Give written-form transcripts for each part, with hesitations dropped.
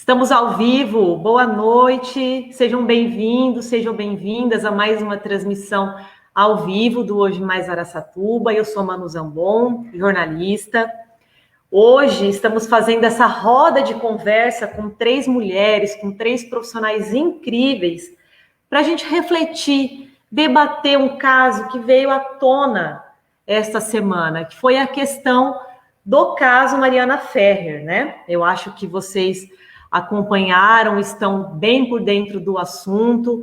Estamos ao vivo, boa noite, sejam bem-vindos, sejam bem-vindas a mais uma transmissão ao vivo do Hoje Mais Araçatuba. Eu sou Manu Zambon, jornalista. Hoje estamos fazendo essa roda de conversa com três mulheres, com três profissionais incríveis, para a gente refletir, debater um caso que veio à tona esta semana, que foi a questão do caso Mariana Ferrer, né? Eu acho que vocês acompanharam, estão bem por dentro do assunto.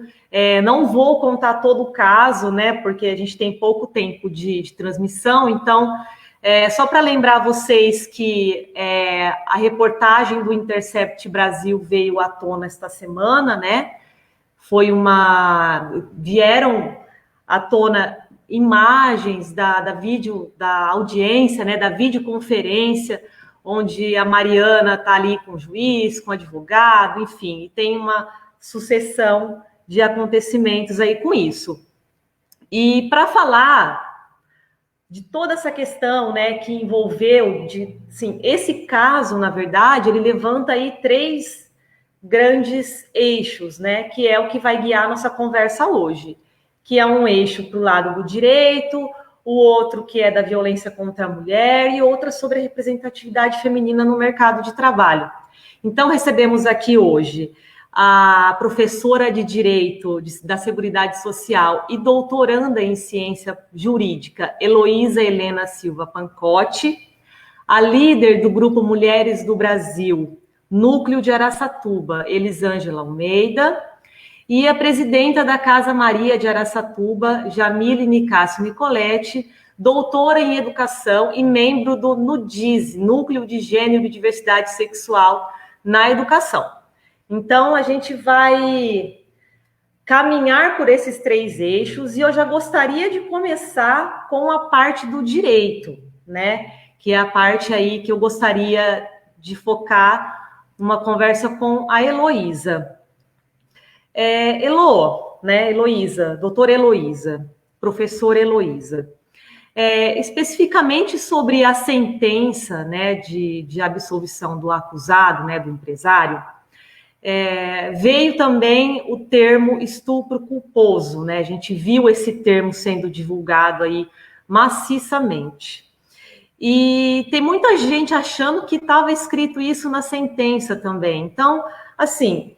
Não vou contar todo o caso, né? Porque a gente tem pouco tempo de transmissão, então, só para lembrar vocês que a reportagem do Intercept Brasil veio à tona esta semana, né? Vieram à tona imagens da audiência, né? Da videoconferência, onde a Mariana está ali com o juiz, com o advogado, enfim, e tem uma sucessão de acontecimentos aí com isso. E para falar de toda essa questão, né, que envolveu, esse caso, na verdade, ele levanta aí três grandes eixos, né, que é o que vai guiar a nossa conversa hoje, que é um eixo para o lado do direito, o outro que é da violência contra a mulher e outra sobre a representatividade feminina no mercado de trabalho. Então, recebemos aqui hoje a professora de Direito da Seguridade Social e doutoranda em Ciência Jurídica, Heloísa Helena Silva Pancotti, a líder do Grupo Mulheres do Brasil, Núcleo de Araçatuba, Elisângela Almeida, e a presidenta da Casa Maria de Araçatuba, Jamile Nicásio Nicoletti, doutora em Educação e membro do NUDISE, Núcleo de Gênero e Diversidade Sexual na Educação. Então, a gente vai caminhar por esses três eixos e eu já gostaria de começar com a parte do direito, né? Que é a parte aí que eu gostaria de focar uma conversa com a Heloísa. Heloísa, doutora Heloísa, professora Heloísa. Especificamente sobre a sentença, né, de absolvição do acusado, né, do empresário, veio também o termo estupro culposo, né? A gente viu esse termo sendo divulgado aí maciçamente. E tem muita gente achando que estava escrito isso na sentença também. Então, assim,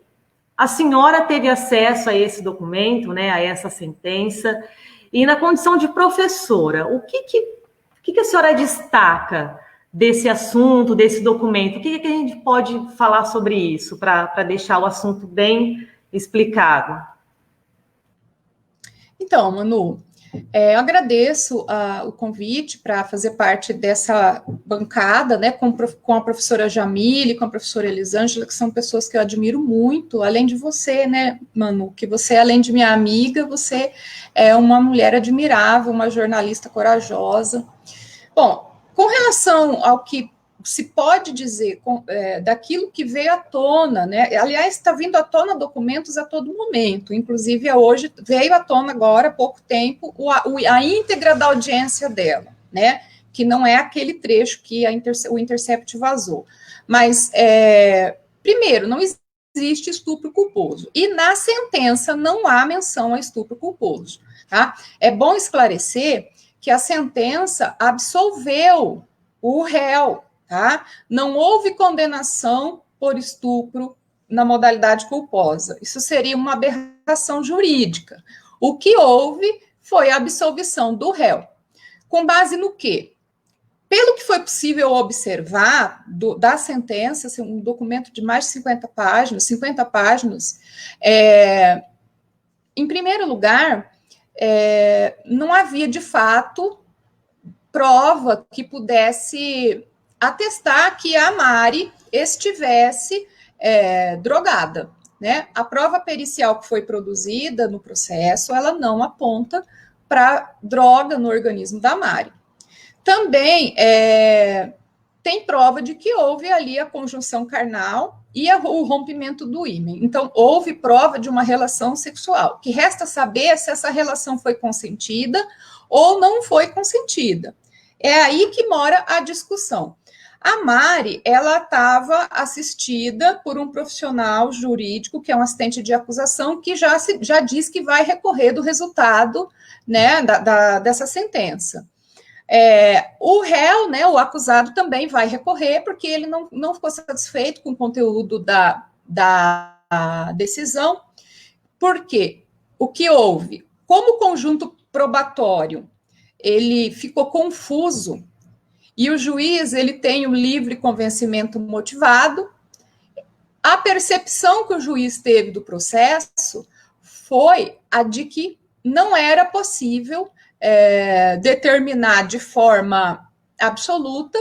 a senhora teve acesso a esse documento, né, a essa sentença, e na condição de professora, o que a senhora destaca desse assunto, desse documento? O que a gente pode falar sobre isso, para deixar o assunto bem explicado? Então, Manu, eu agradeço o convite para fazer parte dessa bancada, né, com a professora Jamile, com a professora Elisângela, que são pessoas que eu admiro muito, além de você, né, Manu, que você, além de minha amiga, você é uma mulher admirável, uma jornalista corajosa. Bom, com relação ao que se pode dizer daquilo que veio à tona, né? Aliás, está vindo à tona documentos a todo momento, inclusive hoje veio à tona agora há pouco tempo a íntegra da audiência dela, né? Que não é aquele trecho que o Intercept vazou. Mas, primeiro, não existe estupro culposo. E na sentença não há menção a estupro culposo. Tá? É bom esclarecer que a sentença absolveu o réu. Tá? Não houve condenação por estupro na modalidade culposa. Isso seria uma aberração jurídica. O que houve foi a absolvição do réu. Com base no quê? Pelo que foi possível observar da sentença, assim, um documento de mais de 50 páginas, em primeiro lugar, não havia, de fato, prova que pudesse atestar que a Mari estivesse drogada, né? A prova pericial que foi produzida no processo, ela não aponta para droga no organismo da Mari. Também tem prova de que houve ali a conjunção carnal e o rompimento do ímen. Então, houve prova de uma relação sexual. O que resta saber se essa relação foi consentida ou não foi consentida. É aí que mora a discussão. A Mari, ela estava assistida por um profissional jurídico, que é um assistente de acusação, que já diz que vai recorrer do resultado, né, dessa sentença. O réu, né, o acusado, também vai recorrer, porque ele não ficou satisfeito com o conteúdo da decisão. Por quê? O que houve? Como o conjunto probatório ele ficou confuso, e o juiz ele tem um livre convencimento motivado, a percepção que o juiz teve do processo foi a de que não era possível determinar de forma absoluta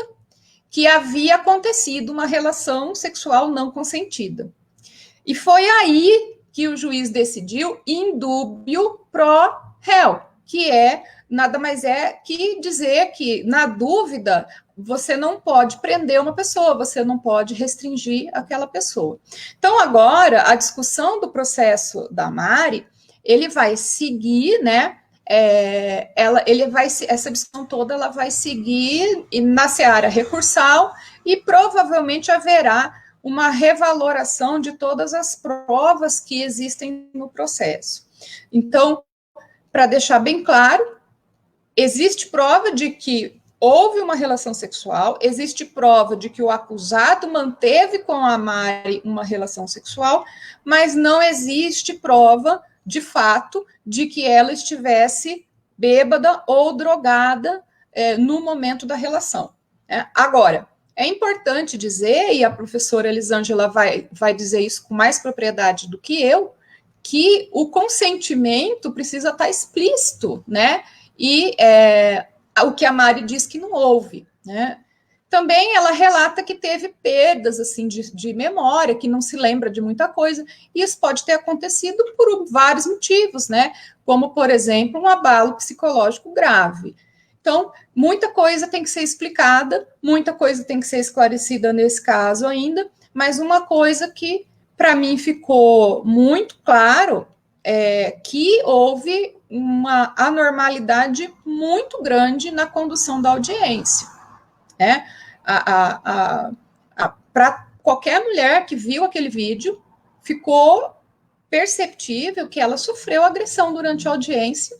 que havia acontecido uma relação sexual não consentida. E foi aí que o juiz decidiu indúbio pro réu, que nada mais é que dizer que, na dúvida, você não pode prender uma pessoa, você não pode restringir aquela pessoa. Então, agora, a discussão do processo da Mari, ele vai seguir, né? Essa discussão toda ela vai seguir na seara recursal e provavelmente haverá uma revaloração de todas as provas que existem no processo. Então, para deixar bem claro, existe prova de que houve uma relação sexual, existe prova de que o acusado manteve com a Mari uma relação sexual, mas não existe prova, de fato, de que ela estivesse bêbada ou drogada no momento da relação. Agora, é importante dizer, e a professora Elisângela vai dizer isso com mais propriedade do que eu, que o consentimento precisa estar explícito, né? E o que a Mari diz que não houve, né? Também ela relata que teve perdas assim de memória, que não se lembra de muita coisa, e isso pode ter acontecido por vários motivos, né? Como, por exemplo, um abalo psicológico grave. Então, muita coisa tem que ser explicada, muita coisa tem que ser esclarecida nesse caso ainda, mas uma coisa que, para mim, ficou muito claro é que houve uma anormalidade muito grande na condução da audiência. Né? Para qualquer mulher que viu aquele vídeo, ficou perceptível que ela sofreu agressão durante a audiência,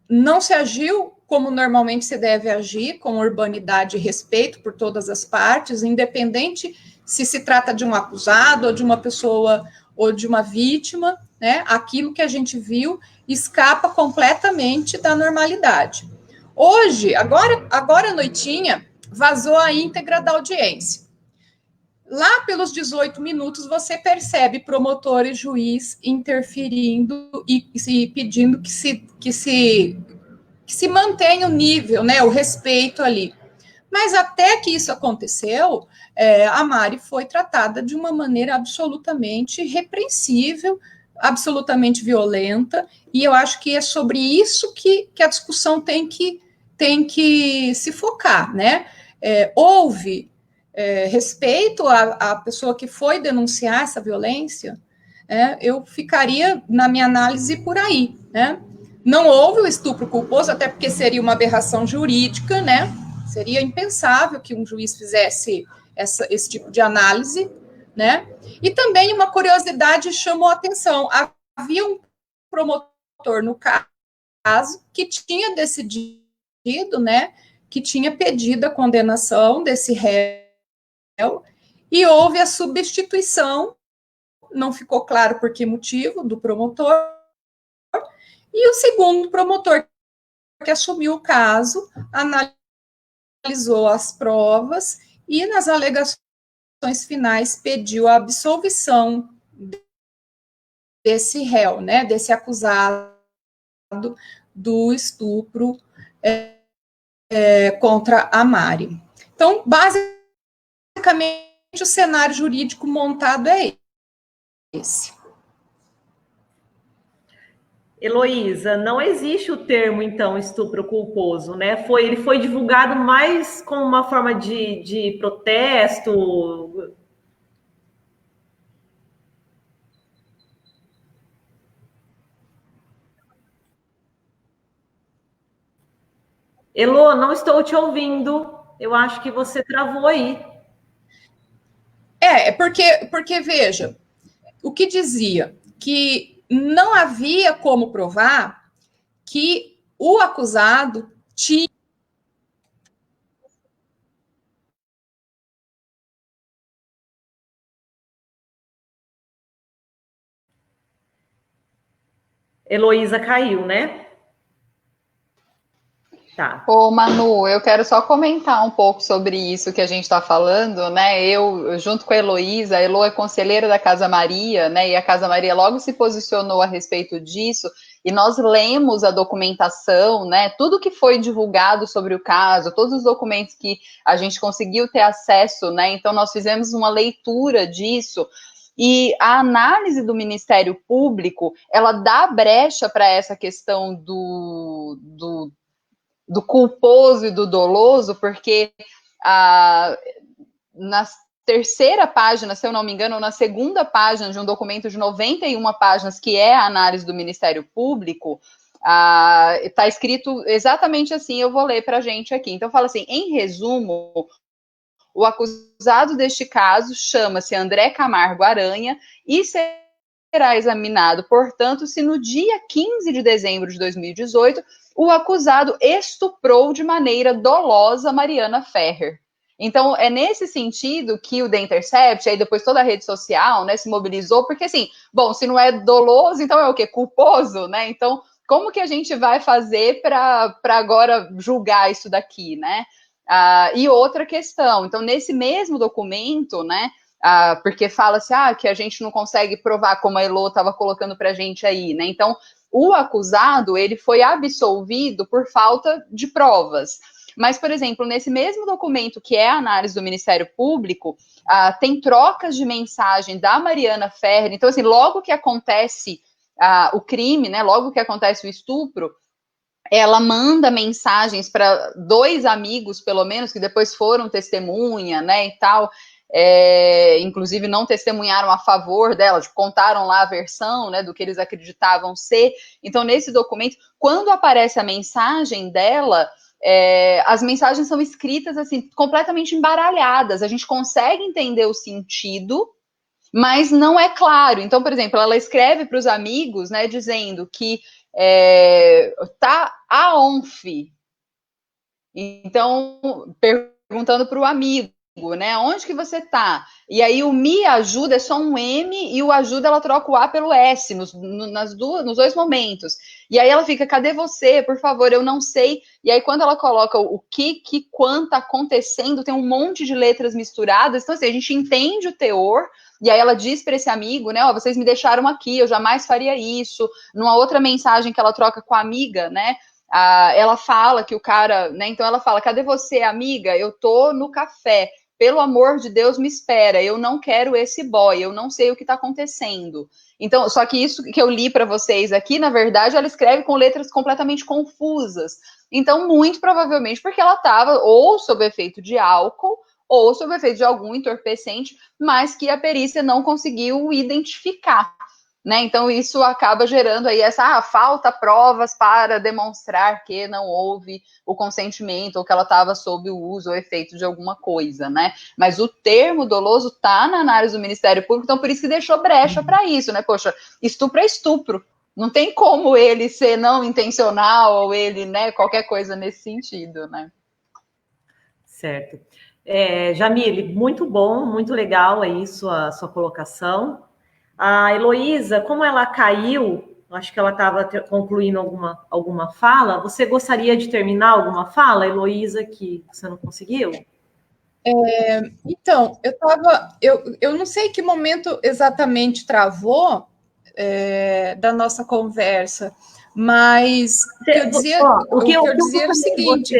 não se agiu como normalmente se deve agir, com urbanidade e respeito por todas as partes, independente se se trata de um acusado, ou de uma pessoa, ou de uma vítima, né? Aquilo que a gente viu escapa completamente da normalidade. Hoje, agora à noitinha, vazou a íntegra da audiência. Lá pelos 18 minutos, você percebe promotor e juiz interferindo e pedindo que se mantenha o nível, né, o respeito ali. Mas até que isso aconteceu, a Mari foi tratada de uma maneira absolutamente repreensível, absolutamente violenta, e eu acho que é sobre isso que a discussão tem que se focar, né? Houve respeito à pessoa que foi denunciar essa violência, eu ficaria, na minha análise, por aí, né? Não houve o estupro culposo, até porque seria uma aberração jurídica, né? Seria impensável que um juiz fizesse esse tipo de análise, né? E também uma curiosidade chamou a atenção. Havia um promotor no caso que tinha decidido, né? Que tinha pedido a condenação desse réu, e houve a substituição, não ficou claro por que motivo, do promotor, e o segundo promotor que assumiu o caso analisou as provas e, nas alegações finais, pediu a absolvição desse réu, né, desse acusado do estupro contra a Mari. Então, basicamente, o cenário jurídico montado é esse. Heloísa, não existe o termo, então, estupro culposo, né? Ele foi divulgado mais como uma forma de protesto. Elô, não estou te ouvindo. Eu acho que você travou aí. Porque, veja, o que dizia que não havia como provar que o acusado tinha. Heloísa caiu, né? Tá. Ô, Manu, eu quero só comentar um pouco sobre isso que a gente está falando, né? Eu, junto com a Heloísa, a Elo é conselheira da Casa Maria, né? E a Casa Maria logo se posicionou a respeito disso, e nós lemos a documentação, né? Tudo que foi divulgado sobre o caso, todos os documentos que a gente conseguiu ter acesso, né? Então, nós fizemos uma leitura disso. E a análise do Ministério Público, ela dá brecha para essa questão do culposo e do doloso, porque na terceira página, se eu não me engano, ou na segunda página de um documento de 91 páginas, que é a análise do Ministério Público, está escrito exatamente assim, eu vou ler para a gente aqui. Então, fala assim, em resumo, o acusado deste caso chama-se André Camargo Aranha e será examinado, portanto, se no dia 15 de dezembro de 2018 o acusado estuprou de maneira dolosa Mariana Ferrer. Então, é nesse sentido que o The Intercept, aí depois toda a rede social, né, se mobilizou, porque assim, bom, se não é doloso, então é o quê? Culposo, né? Então, como que a gente vai fazer para agora julgar isso daqui, né? E outra questão, então, nesse mesmo documento, né, porque fala-se que a gente não consegue provar, como a Elo estava colocando para a gente aí, né? Então, o acusado, ele foi absolvido por falta de provas. Mas, por exemplo, nesse mesmo documento, que é a análise do Ministério Público, tem trocas de mensagem da Mariana Ferrer. Então, assim, logo que acontece o crime, né, logo que acontece o estupro, ela manda mensagens para 2 amigos, pelo menos, que depois foram testemunha, né, e tal, inclusive não testemunharam a favor dela, contaram lá a versão, né, do que eles acreditavam ser. Então, nesse documento, quando aparece a mensagem dela, as mensagens são escritas assim, completamente embaralhadas, a gente consegue entender o sentido, mas não é claro. Então, por exemplo, ela escreve para os amigos, né, dizendo que tá a ONF. Então, perguntando para o amigo, né, onde que você tá? E aí o me ajuda é só um M e o ajuda ela troca o A pelo S nos 2 momentos. E aí ela fica, cadê você? Por favor, eu não sei. E aí quando ela coloca o que, quando tá acontecendo, tem um monte de letras misturadas. Então assim, a gente entende o teor. E aí ela diz para esse amigo, né, vocês me deixaram aqui, eu jamais faria isso. Numa outra mensagem que ela troca com a amiga, né, ela fala que o cara, né, então ela fala, cadê você, amiga? Eu tô no café. Pelo amor de Deus, me espera, eu não quero esse boy, eu não sei o que está acontecendo. Então, só que isso que eu li para vocês aqui, na verdade, ela escreve com letras completamente confusas. Então, muito provavelmente porque ela estava ou sob efeito de álcool ou sob efeito de algum entorpecente, mas que a perícia não conseguiu identificar. Né? Então, isso acaba gerando aí falta provas para demonstrar que não houve o consentimento ou que ela estava sob o uso ou efeito de alguma coisa, né? Mas o termo doloso está na análise do Ministério Público, então por isso que deixou brecha para isso, né? Poxa, estupro é estupro. Não tem como ele ser não intencional ou ele, né, qualquer coisa nesse sentido, né? Certo. Jamile, muito bom, muito legal aí a sua colocação. A Heloísa, como ela caiu, acho que ela estava concluindo alguma fala. Você gostaria de terminar alguma fala, Heloísa, que você não conseguiu? Então, eu não sei que momento exatamente travou da nossa conversa, mas o que eu dizia, o que eu dizia era o seguinte,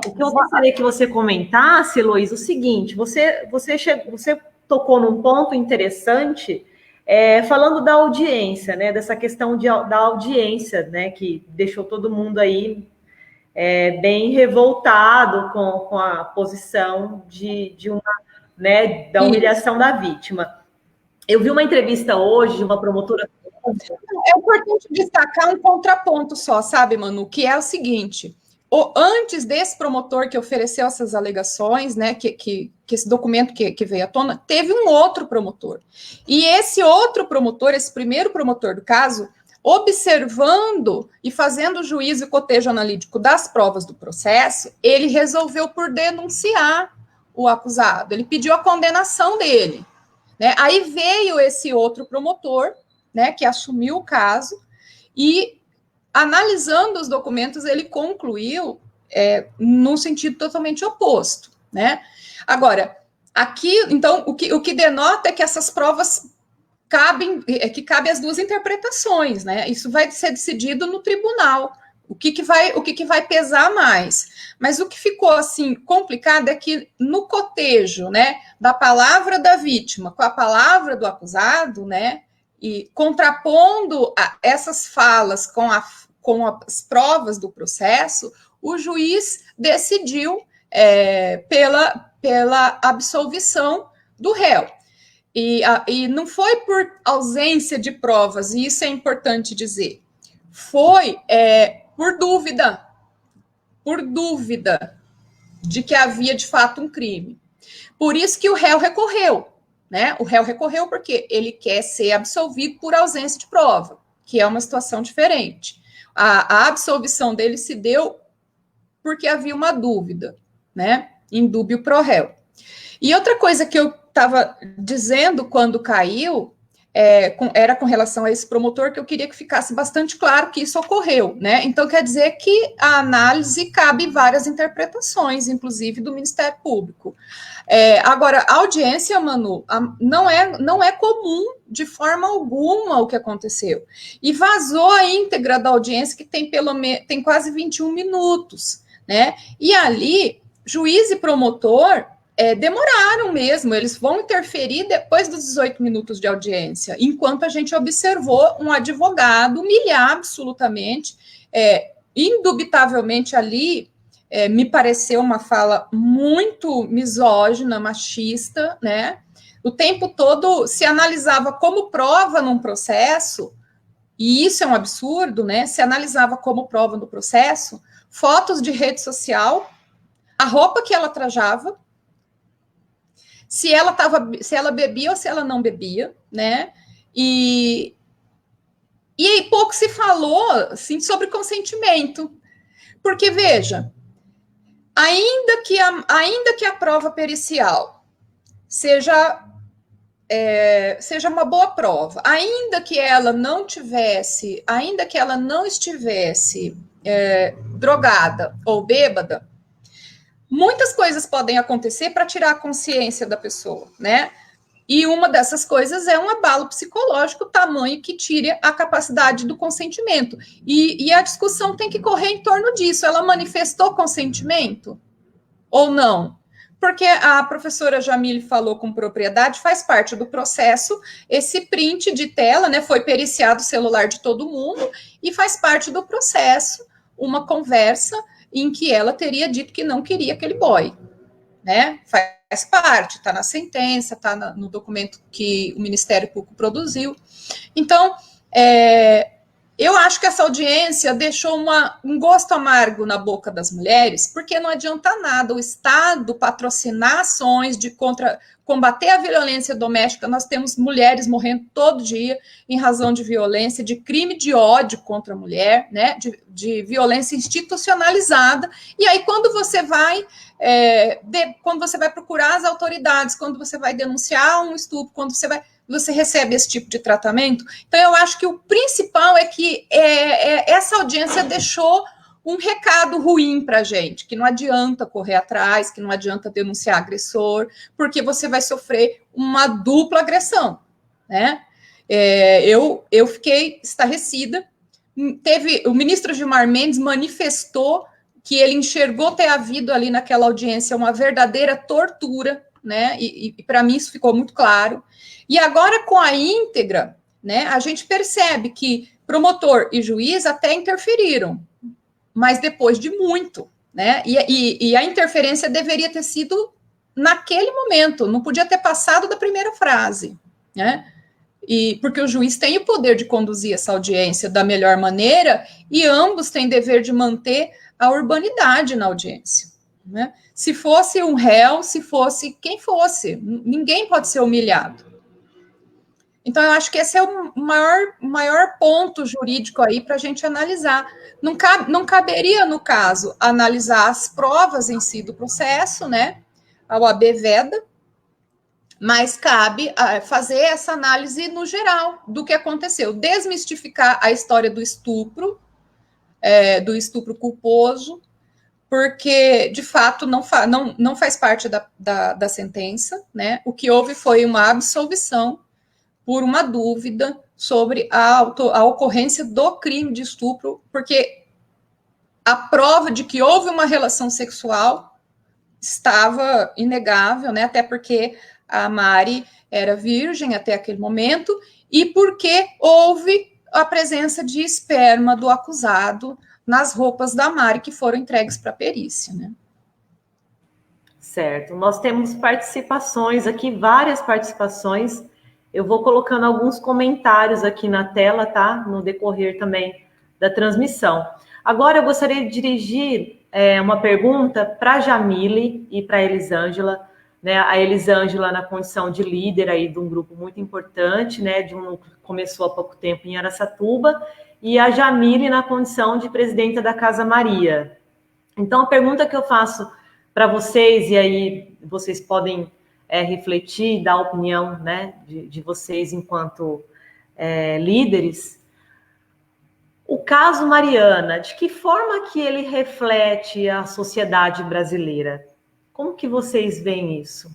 o que eu gostaria que você comentasse, Heloísa, o seguinte, você tocou num ponto interessante, falando da audiência, né, dessa questão da audiência, né, que deixou todo mundo aí bem revoltado com a posição de uma, né, da humilhação da vítima. Eu vi uma entrevista hoje de uma promotora. É importante destacar um contraponto só, sabe, Manu, que é o seguinte: antes desse promotor que ofereceu essas alegações, né, que esse documento que veio à tona, teve um outro promotor. E esse outro promotor, esse primeiro promotor do caso, observando e fazendo o juízo e cotejo analítico das provas do processo, ele resolveu por denunciar o acusado, ele pediu a condenação dele, né? Aí veio esse outro promotor, né, que assumiu o caso, e analisando os documentos, ele concluiu num sentido totalmente oposto, né? Agora, aqui, então, o que denota é que essas provas cabe as duas interpretações, né? Isso vai ser decidido no tribunal. O que vai pesar mais? Mas o que ficou assim complicado é que no cotejo, né, da palavra da vítima com a palavra do acusado, né, e contrapondo essas falas com as provas do processo, o juiz decidiu pela absolvição do réu. E não foi por ausência de provas, e isso é importante dizer, foi por dúvida de que havia de fato um crime. Por isso que o réu recorreu, né? O réu recorreu porque ele quer ser absolvido por ausência de prova, que é uma situação diferente. A absolvição dele se deu porque havia uma dúvida, né? Indúbio pro réu. E outra coisa que eu estava dizendo quando caiu, era com relação a esse promotor, que eu queria que ficasse bastante claro que isso ocorreu, né? Então, quer dizer que a análise cabe várias interpretações, inclusive do Ministério Público. Agora, a audiência, Manu, não é comum de forma alguma o que aconteceu. E vazou a íntegra da audiência, que tem quase 21 minutos, né? E ali, juiz e promotor demoraram mesmo, eles vão interferir depois dos 18 minutos de audiência, enquanto a gente observou um advogado humilhar absolutamente, indubitavelmente ali, me pareceu uma fala muito misógina, machista, né? O tempo todo se analisava como prova num processo, e isso é um absurdo, né? Se analisava como prova no processo, fotos de rede social, a roupa que ela trajava, se ela bebia ou se ela não bebia, né? E aí pouco se falou assim, sobre consentimento. Porque, veja, ainda que a prova pericial seja uma boa prova, ainda que ela não estivesse drogada ou bêbada, muitas coisas podem acontecer para tirar a consciência da pessoa, né? E uma dessas coisas é um abalo psicológico, tamanho que tire a capacidade do consentimento. E a discussão tem que correr em torno disso. Ela manifestou consentimento ou não? Porque a professora Jamile falou com propriedade, faz parte do processo, esse print de tela, né? Foi periciado o celular de todo mundo e faz parte do processo uma conversa em que ela teria dito que não queria aquele boy, né? Faz parte, está na sentença, está no documento que o Ministério Público produziu. Então, eu acho que essa audiência deixou um gosto amargo na boca das mulheres, porque não adianta nada o Estado patrocinar ações de combater a violência doméstica. Nós temos mulheres morrendo todo dia em razão de violência, de crime de ódio contra a mulher, né? De violência institucionalizada. E aí, quando você vai procurar as autoridades, quando você vai denunciar um estupro, quando você recebe esse tipo de tratamento. Então, eu acho que o principal é que essa audiência deixou um recado ruim para a gente, que não adianta correr atrás, que não adianta denunciar agressor, porque você vai sofrer uma dupla agressão, né? Eu fiquei estarrecida. O ministro Gilmar Mendes manifestou que ele enxergou ter havido ali naquela audiência uma verdadeira tortura, né? E para mim isso ficou muito claro. E agora, com a íntegra, né, a gente percebe que promotor e juiz até interferiram, mas depois de muito, né? E a interferência deveria ter sido naquele momento, não podia ter passado da primeira frase, né? Porque o juiz tem o poder de conduzir essa audiência da melhor maneira e ambos têm dever de manter a urbanidade na audiência, né? Se fosse um réu, se fosse quem fosse, ninguém pode ser humilhado. Então, eu acho que esse é o maior ponto jurídico aí para a gente analisar. Não caberia, no caso, analisar as provas em si do processo, né? A OAB veda, mas cabe fazer essa análise no geral do que aconteceu, desmistificar a história do estupro culposo, porque, de fato, não faz parte da sentença, né? O que houve foi uma absolvição por uma dúvida sobre a ocorrência do crime de estupro, porque a prova de que houve uma relação sexual estava inegável, né? Até porque a Mari era virgem até aquele momento, e porque houve a presença de esperma do acusado nas roupas da Mari que foram entregues para a perícia, né? Certo. Nós temos participações aqui, várias participações. Eu vou colocando alguns comentários aqui na tela, tá? No decorrer também da transmissão. Agora eu gostaria de dirigir uma pergunta para a Jamile e para a Elisângela, né? A Elisângela na condição de líder aí de um grupo muito importante, né? De um núcleo que começou há pouco tempo em Araçatuba, e a Jamile na condição de presidenta da Casa Maria. Então, a pergunta que eu faço para vocês, e aí vocês podem refletir, dar a opinião, né, de vocês enquanto líderes. O caso Mariana, de que forma que ele reflete a sociedade brasileira? Como que vocês veem isso?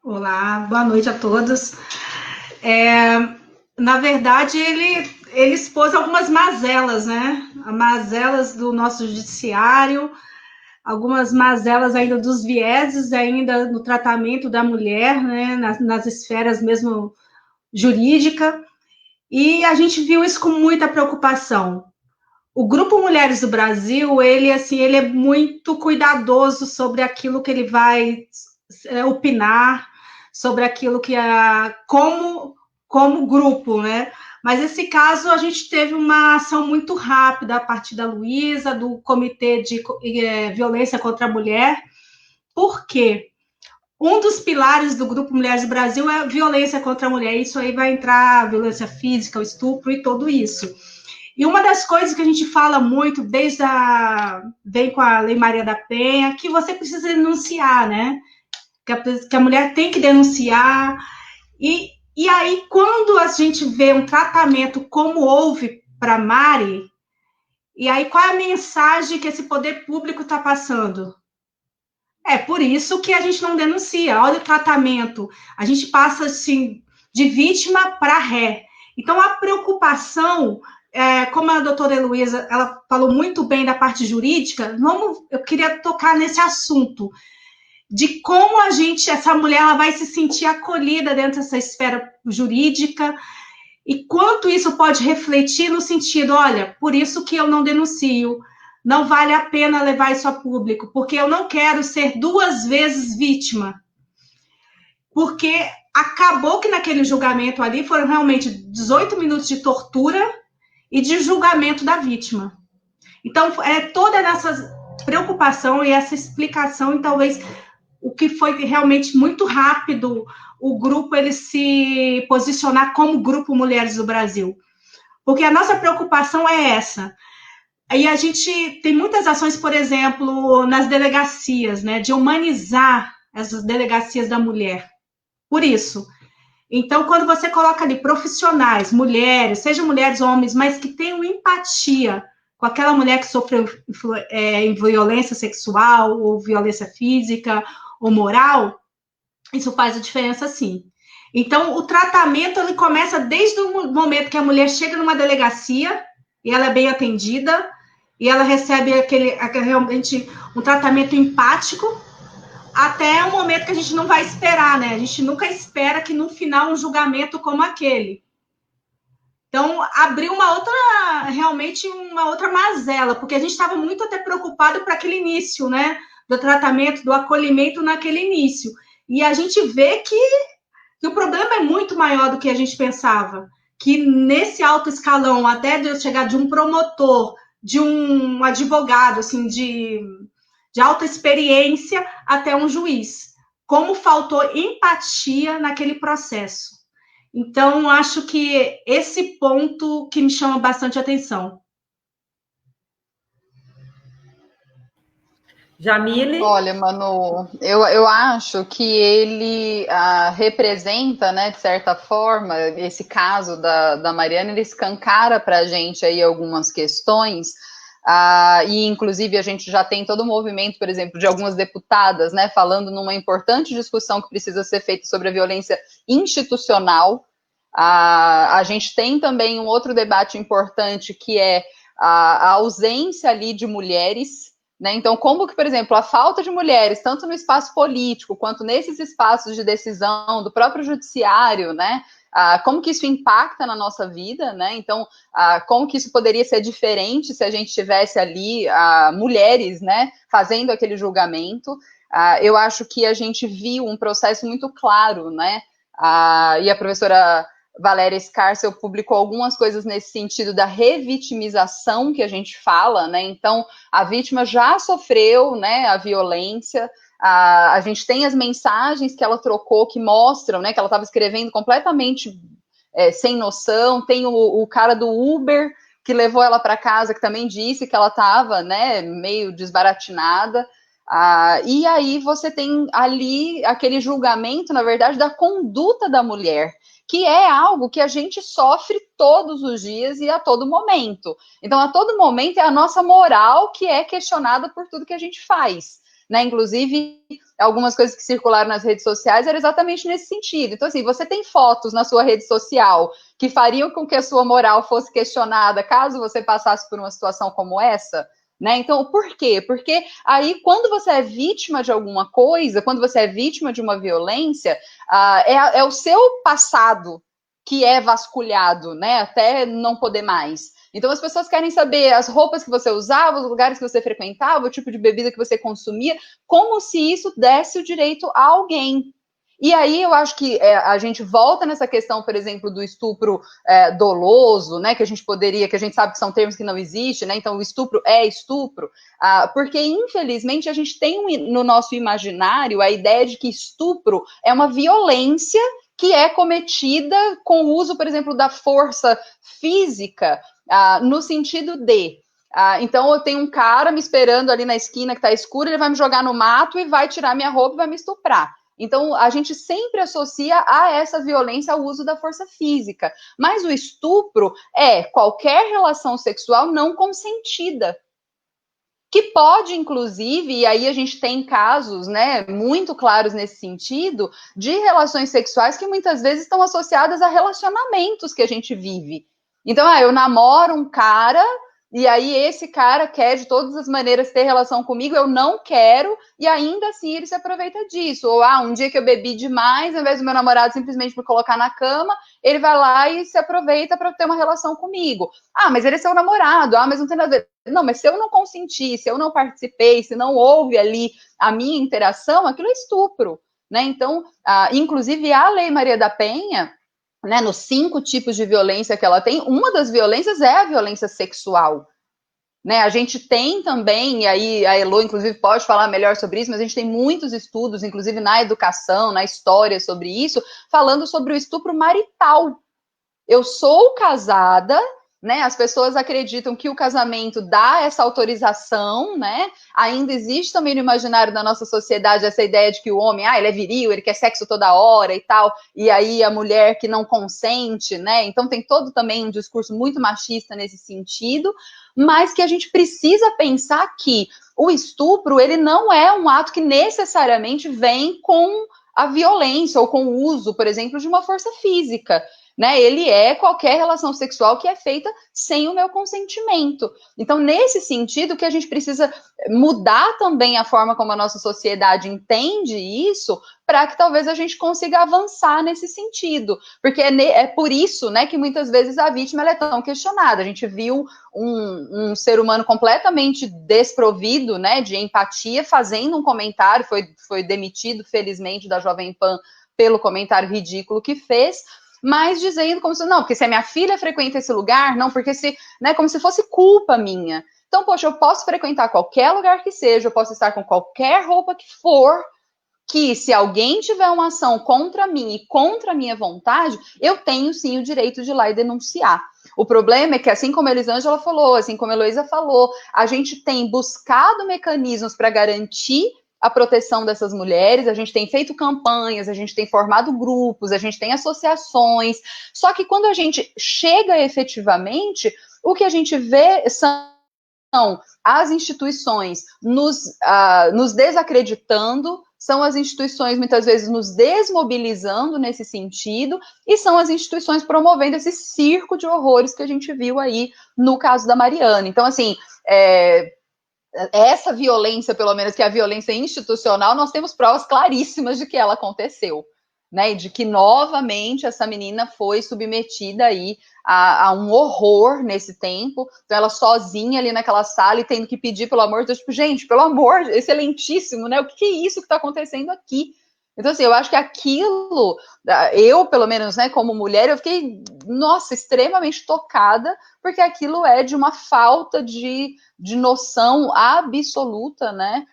Olá, boa noite a todos. Na verdade, ele expôs algumas mazelas, né? Mazelas do nosso judiciário, algumas mazelas ainda dos vieses ainda no tratamento da mulher, né? Nas esferas mesmo jurídica, e a gente viu isso com muita preocupação. O Grupo Mulheres do Brasil, ele é muito cuidadoso sobre aquilo que ele vai opinar, sobre aquilo que como grupo, né? Mas esse caso a gente teve uma ação muito rápida a partir da Luísa, do Comitê de Violência contra a Mulher. Por quê? Um dos pilares do Grupo Mulheres do Brasil é a violência contra a mulher. Isso aí vai entrar a violência física, o estupro e tudo isso. E uma das coisas que a gente fala muito, vem com a Lei Maria da Penha, que você precisa denunciar, né? Que a mulher tem que denunciar. E aí, quando a gente vê um tratamento como houve para Mari, e aí qual é a mensagem que esse poder público está passando? É por isso que a gente não denuncia. Olha o tratamento. A gente passa, assim, de vítima para ré. Então, a preocupação, como a doutora Heloísa, ela falou muito bem da parte jurídica, eu queria tocar nesse assunto, de como essa mulher ela vai se sentir acolhida dentro dessa esfera jurídica, e quanto isso pode refletir no sentido, olha, por isso que eu não denuncio, não vale a pena levar isso a público, porque eu não quero ser 2 vezes vítima. Porque acabou que naquele julgamento ali foram realmente 18 minutos de tortura e de julgamento da vítima. Então, toda essa preocupação e essa explicação, e talvez o que foi realmente muito rápido, o grupo ele se posicionar como Grupo Mulheres do Brasil. Porque a nossa preocupação é essa. E a gente tem muitas ações, por exemplo, nas delegacias, né, de humanizar essas delegacias da mulher. Por isso. Então, quando você coloca ali profissionais, mulheres, sejam mulheres ou homens, mas que tenham empatia com aquela mulher que sofreu violência sexual ou violência física ou moral, isso faz a diferença, sim. Então, o tratamento ele começa desde o momento que a mulher chega numa delegacia e ela é bem atendida, e ela recebe realmente um tratamento empático, até o momento que a gente não vai esperar, né? A gente nunca espera que no final um julgamento como aquele. Então, abriu realmente uma outra mazela, porque a gente estava muito até preocupado para aquele início, né? Do tratamento, do acolhimento naquele início. E a gente vê que o problema é muito maior do que a gente pensava. que nesse alto escalão, até de eu chegar de um promotor, de um advogado, assim, de alta experiência, até um juiz. Como faltou empatia naquele processo. Então, acho que esse ponto que me chama bastante atenção. Jamile? Olha, Manu, eu acho que ele representa, né, de certa forma, esse caso da Mariana, ele escancara para a gente aí algumas questões, e inclusive a gente já tem todo o movimento, por exemplo, de algumas deputadas, né, falando numa importante discussão que precisa ser feita sobre a violência institucional. A gente tem também um outro debate importante, que é a ausência ali de mulheres, né? Então, como que, por exemplo, a falta de mulheres, tanto no espaço político, quanto nesses espaços de decisão do próprio judiciário, né? Como que isso impacta na nossa vida, né? Então, como que isso poderia ser diferente se a gente tivesse ali mulheres, né, fazendo aquele julgamento. Eu acho que a gente viu um processo muito claro, né? E a professora Valéria Escárcel publicou algumas coisas nesse sentido da revitimização que a gente fala, né? Então, a vítima já sofreu, né, a violência. A gente tem as mensagens que ela trocou que mostram, né, que ela estava escrevendo completamente sem noção. Tem o cara do Uber que levou ela para casa, que também disse que ela estava, né, meio desbaratinada. E aí você tem ali aquele julgamento, na verdade, da conduta da mulher, que é algo que a gente sofre todos os dias e a todo momento. Então, a todo momento é a nossa moral que é questionada por tudo que a gente faz, né? Inclusive, algumas coisas que circularam nas redes sociais eram exatamente nesse sentido. Então, assim, você tem fotos na sua rede social que fariam com que a sua moral fosse questionada caso você passasse por uma situação como essa, né? Então, por quê? Porque aí, quando você é vítima de alguma coisa, quando você é vítima de uma violência, é o seu passado que é vasculhado, né? Até não poder mais. Então, as pessoas querem saber as roupas que você usava, os lugares que você frequentava, o tipo de bebida que você consumia, como se isso desse o direito a alguém. E aí eu acho que a gente volta nessa questão, por exemplo, do estupro doloso, né, que a gente sabe que são termos que não existem, né, então o estupro é estupro, porque infelizmente a gente tem no nosso imaginário a ideia de que estupro é uma violência que é cometida com o uso, por exemplo, da força física, no sentido de... então eu tenho um cara me esperando ali na esquina que tá escuro, ele vai me jogar no mato e vai tirar minha roupa e vai me estuprar. Então, a gente sempre associa a essa violência ao uso da força física. Mas o estupro é qualquer relação sexual não consentida, que pode, inclusive, e aí a gente tem casos, né, muito claros nesse sentido, de relações sexuais que muitas vezes estão associadas a relacionamentos que a gente vive. Então, eu namoro um cara... E aí esse cara quer de todas as maneiras ter relação comigo, eu não quero, e ainda assim ele se aproveita disso. Ou um dia que eu bebi demais, ao invés do meu namorado simplesmente me colocar na cama, ele vai lá e se aproveita para ter uma relação comigo. Mas ele é seu namorado, mas não tem nada a ver. Não, mas se eu não consenti, se eu não participei, se não houve ali a minha interação, aquilo é estupro, né? Então, inclusive a Lei Maria da Penha, né, nos 5 tipos de violência que ela tem, uma das violências é a violência sexual. Né, a gente tem também, e aí a Elo, inclusive, pode falar melhor sobre isso, mas a gente tem muitos estudos, inclusive na educação, na história sobre isso, falando sobre o estupro marital. Eu sou casada, né? As pessoas acreditam que o casamento dá essa autorização, né? Ainda existe também no imaginário da nossa sociedade essa ideia de que o homem, ele é viril, ele quer sexo toda hora e tal, e aí a mulher que não consente, né? Então tem todo também um discurso muito machista nesse sentido, mas que a gente precisa pensar que o estupro, ele não é um ato que necessariamente vem com a violência ou com o uso, por exemplo, de uma força física. Né, ele é qualquer relação sexual que é feita sem o meu consentimento. Então, nesse sentido, que a gente precisa mudar também a forma como a nossa sociedade entende isso, para que talvez a gente consiga avançar nesse sentido. Porque é por isso, né, que muitas vezes a vítima ela é tão questionada. A gente viu um ser humano completamente desprovido, né, de empatia, fazendo um comentário, foi demitido, felizmente, da Jovem Pan pelo comentário ridículo que fez. mas dizendo como se, não, porque se a minha filha frequenta esse lugar, não, porque se, né, como se fosse culpa minha. Então, poxa, eu posso frequentar qualquer lugar que seja, eu posso estar com qualquer roupa que for, que se alguém tiver uma ação contra mim e contra a minha vontade, eu tenho sim o direito de ir lá e denunciar. O problema é que, assim como a Elisângela falou, assim como a Heloísa falou, a gente tem buscado mecanismos para garantir a proteção dessas mulheres, a gente tem feito campanhas, a gente tem formado grupos, a gente tem associações, só que quando a gente chega efetivamente, o que a gente vê são as instituições nos desacreditando, são as instituições muitas vezes nos desmobilizando nesse sentido, e são as instituições promovendo esse circo de horrores que a gente viu aí no caso da Mariana. Então, assim, essa violência, pelo menos que é a violência institucional, nós temos provas claríssimas de que ela aconteceu, né? E de que novamente essa menina foi submetida aí a um horror nesse tempo. Então, ela sozinha ali naquela sala e tendo que pedir pelo amor de Deus, tipo, gente, pelo amor, excelentíssimo, né? O que é isso que está acontecendo aqui? Então, assim, eu acho que aquilo, eu, pelo menos, né, como mulher, eu fiquei, nossa, extremamente tocada, porque aquilo é de uma falta de noção absoluta, né?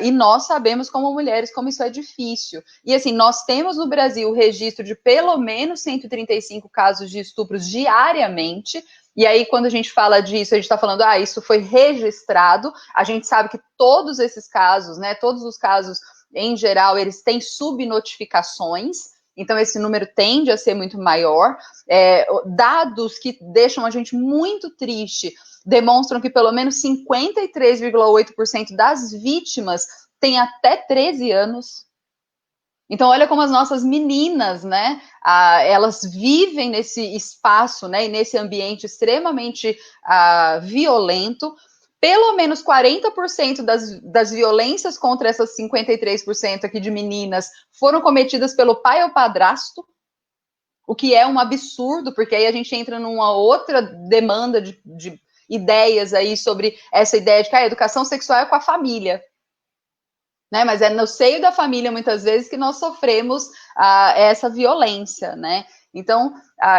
E nós sabemos, como mulheres, como isso é difícil. E, assim, nós temos no Brasil o registro de pelo menos 135 casos de estupros diariamente. E aí, quando a gente fala disso, a gente está falando, isso foi registrado. A gente sabe que todos esses casos, né, todos os casos, em geral, eles têm subnotificações. Então, esse número tende a ser muito maior. Dados que deixam a gente muito triste demonstram que pelo menos 53,8% das vítimas têm até 13 anos. Então, olha como as nossas meninas, né, elas vivem nesse espaço, né, e nesse ambiente extremamente violento. Pelo menos 40% das violências contra essas 53% aqui de meninas foram cometidas pelo pai ou padrasto, o que é um absurdo, porque aí a gente entra numa outra demanda de ideias aí sobre essa ideia de que a educação sexual é com a família, né? Mas é no seio da família, muitas vezes, que nós sofremos essa violência, né? Então,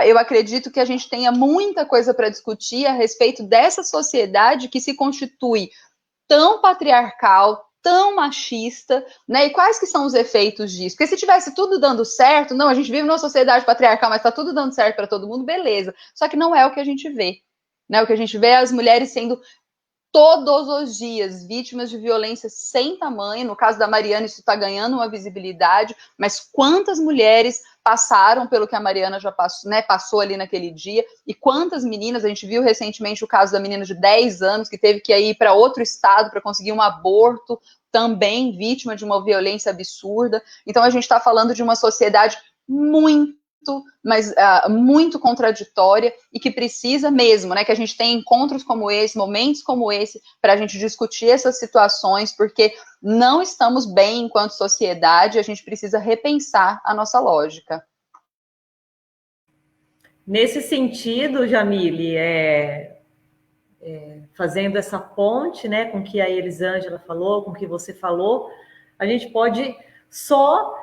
eu acredito que a gente tenha muita coisa para discutir a respeito dessa sociedade que se constitui tão patriarcal, tão machista, né? E quais que são os efeitos disso? Porque se tivesse tudo dando certo, não, a gente vive numa sociedade patriarcal, mas está tudo dando certo para todo mundo, beleza. Só que não é o que a gente vê, né? O que a gente vê é as mulheres sendo todos os dias vítimas de violência sem tamanho. No caso da Mariana, isso está ganhando uma visibilidade, mas quantas mulheres passaram pelo que a Mariana já passou, né, passou ali naquele dia, e quantas meninas, a gente viu recentemente o caso da menina de 10 anos, que teve que ir para outro estado para conseguir um aborto, também vítima de uma violência absurda. Então, a gente está falando de uma sociedade muito contraditória e que precisa mesmo, né, que a gente tenha encontros como esse, momentos como esse, para a gente discutir essas situações, porque não estamos bem enquanto sociedade, a gente precisa repensar a nossa lógica. Nesse sentido, Jamile, fazendo essa ponte, né, com o que a Elisângela falou, com o que você falou, a gente pode só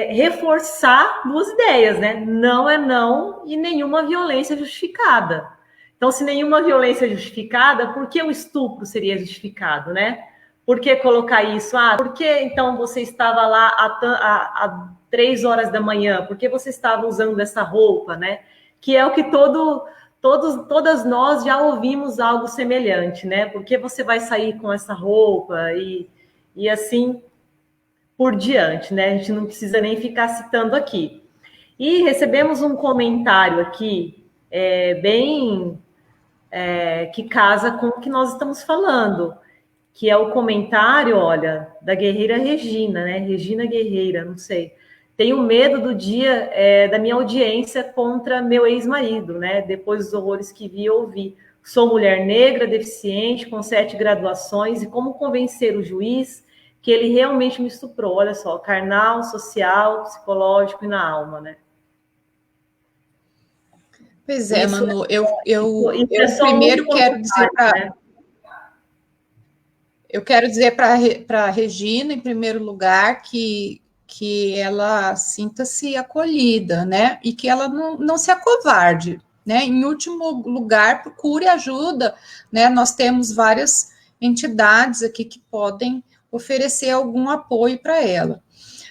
reforçar duas ideias, né? Não é não e nenhuma violência justificada. Então, se nenhuma violência é justificada, por que o estupro seria justificado, né? Por que colocar isso? Por que então você estava lá às 3 horas da manhã? Por que você estava usando essa roupa, né? Que é o que todas nós já ouvimos algo semelhante, né? Por que você vai sair com essa roupa e assim por diante, né? A gente não precisa nem ficar citando aqui. E recebemos um comentário aqui, que casa com o que nós estamos falando, que é o comentário, olha, da guerreira Regina, né? Regina Guerreira, não sei. Tenho medo do dia da minha audiência contra meu ex-marido, né? Depois dos horrores que vi e ouvi. Sou mulher negra, deficiente, com 7 graduações, e como convencer o juiz que ele realmente me estuprou? Olha só, carnal, social, psicológico e na alma, né? Pois é, Manu, eu primeiro quero dizer para... Eu quero dizer para a Regina, em primeiro lugar, que que ela sinta-se acolhida, né? E que ela não se acovarde, né? Em último lugar, procure ajuda, né? Nós temos várias entidades aqui que podem oferecer algum apoio para ela.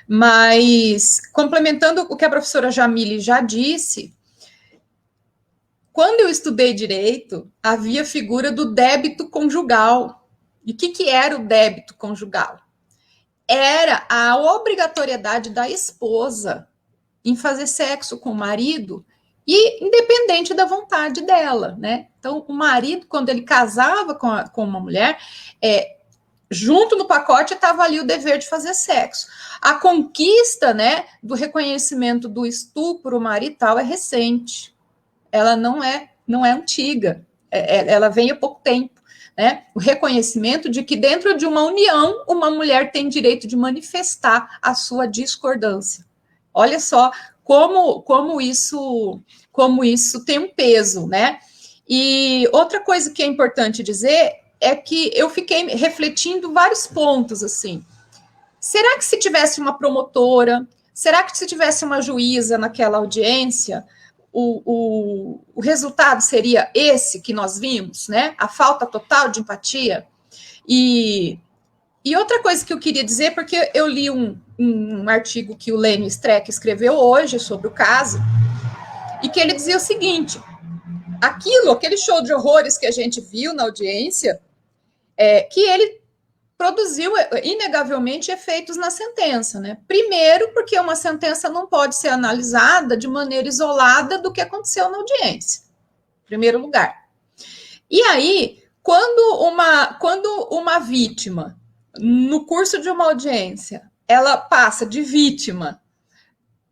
Mas, complementando o que a professora Jamile já disse, quando eu estudei direito, havia a figura do débito conjugal. E o que era o débito conjugal? Era a obrigatoriedade da esposa em fazer sexo com o marido, e independente da vontade dela, né? Então, o marido, quando ele casava com uma mulher, junto no pacote estava ali o dever de fazer sexo. A conquista, né, do reconhecimento do estupro marital é recente. Ela não é antiga. Ela vem há pouco tempo, né? O reconhecimento de que dentro de uma união, uma mulher tem direito de manifestar a sua discordância. Olha só como isso tem um peso, né? E outra coisa que é importante dizer é que eu fiquei refletindo vários pontos, assim. Será que se tivesse uma promotora, será que se tivesse uma juíza naquela audiência, o resultado seria esse que nós vimos, né? A falta total de empatia? E outra coisa que eu queria dizer, porque eu li um artigo que o Lênio Streck escreveu hoje sobre o caso, e que ele dizia o seguinte: aquele show de horrores que a gente viu na audiência, que ele produziu inegavelmente efeitos na sentença, né? Primeiro, porque uma sentença não pode ser analisada de maneira isolada do que aconteceu na audiência, em primeiro lugar. E aí, quando uma vítima, no curso de uma audiência, ela passa de vítima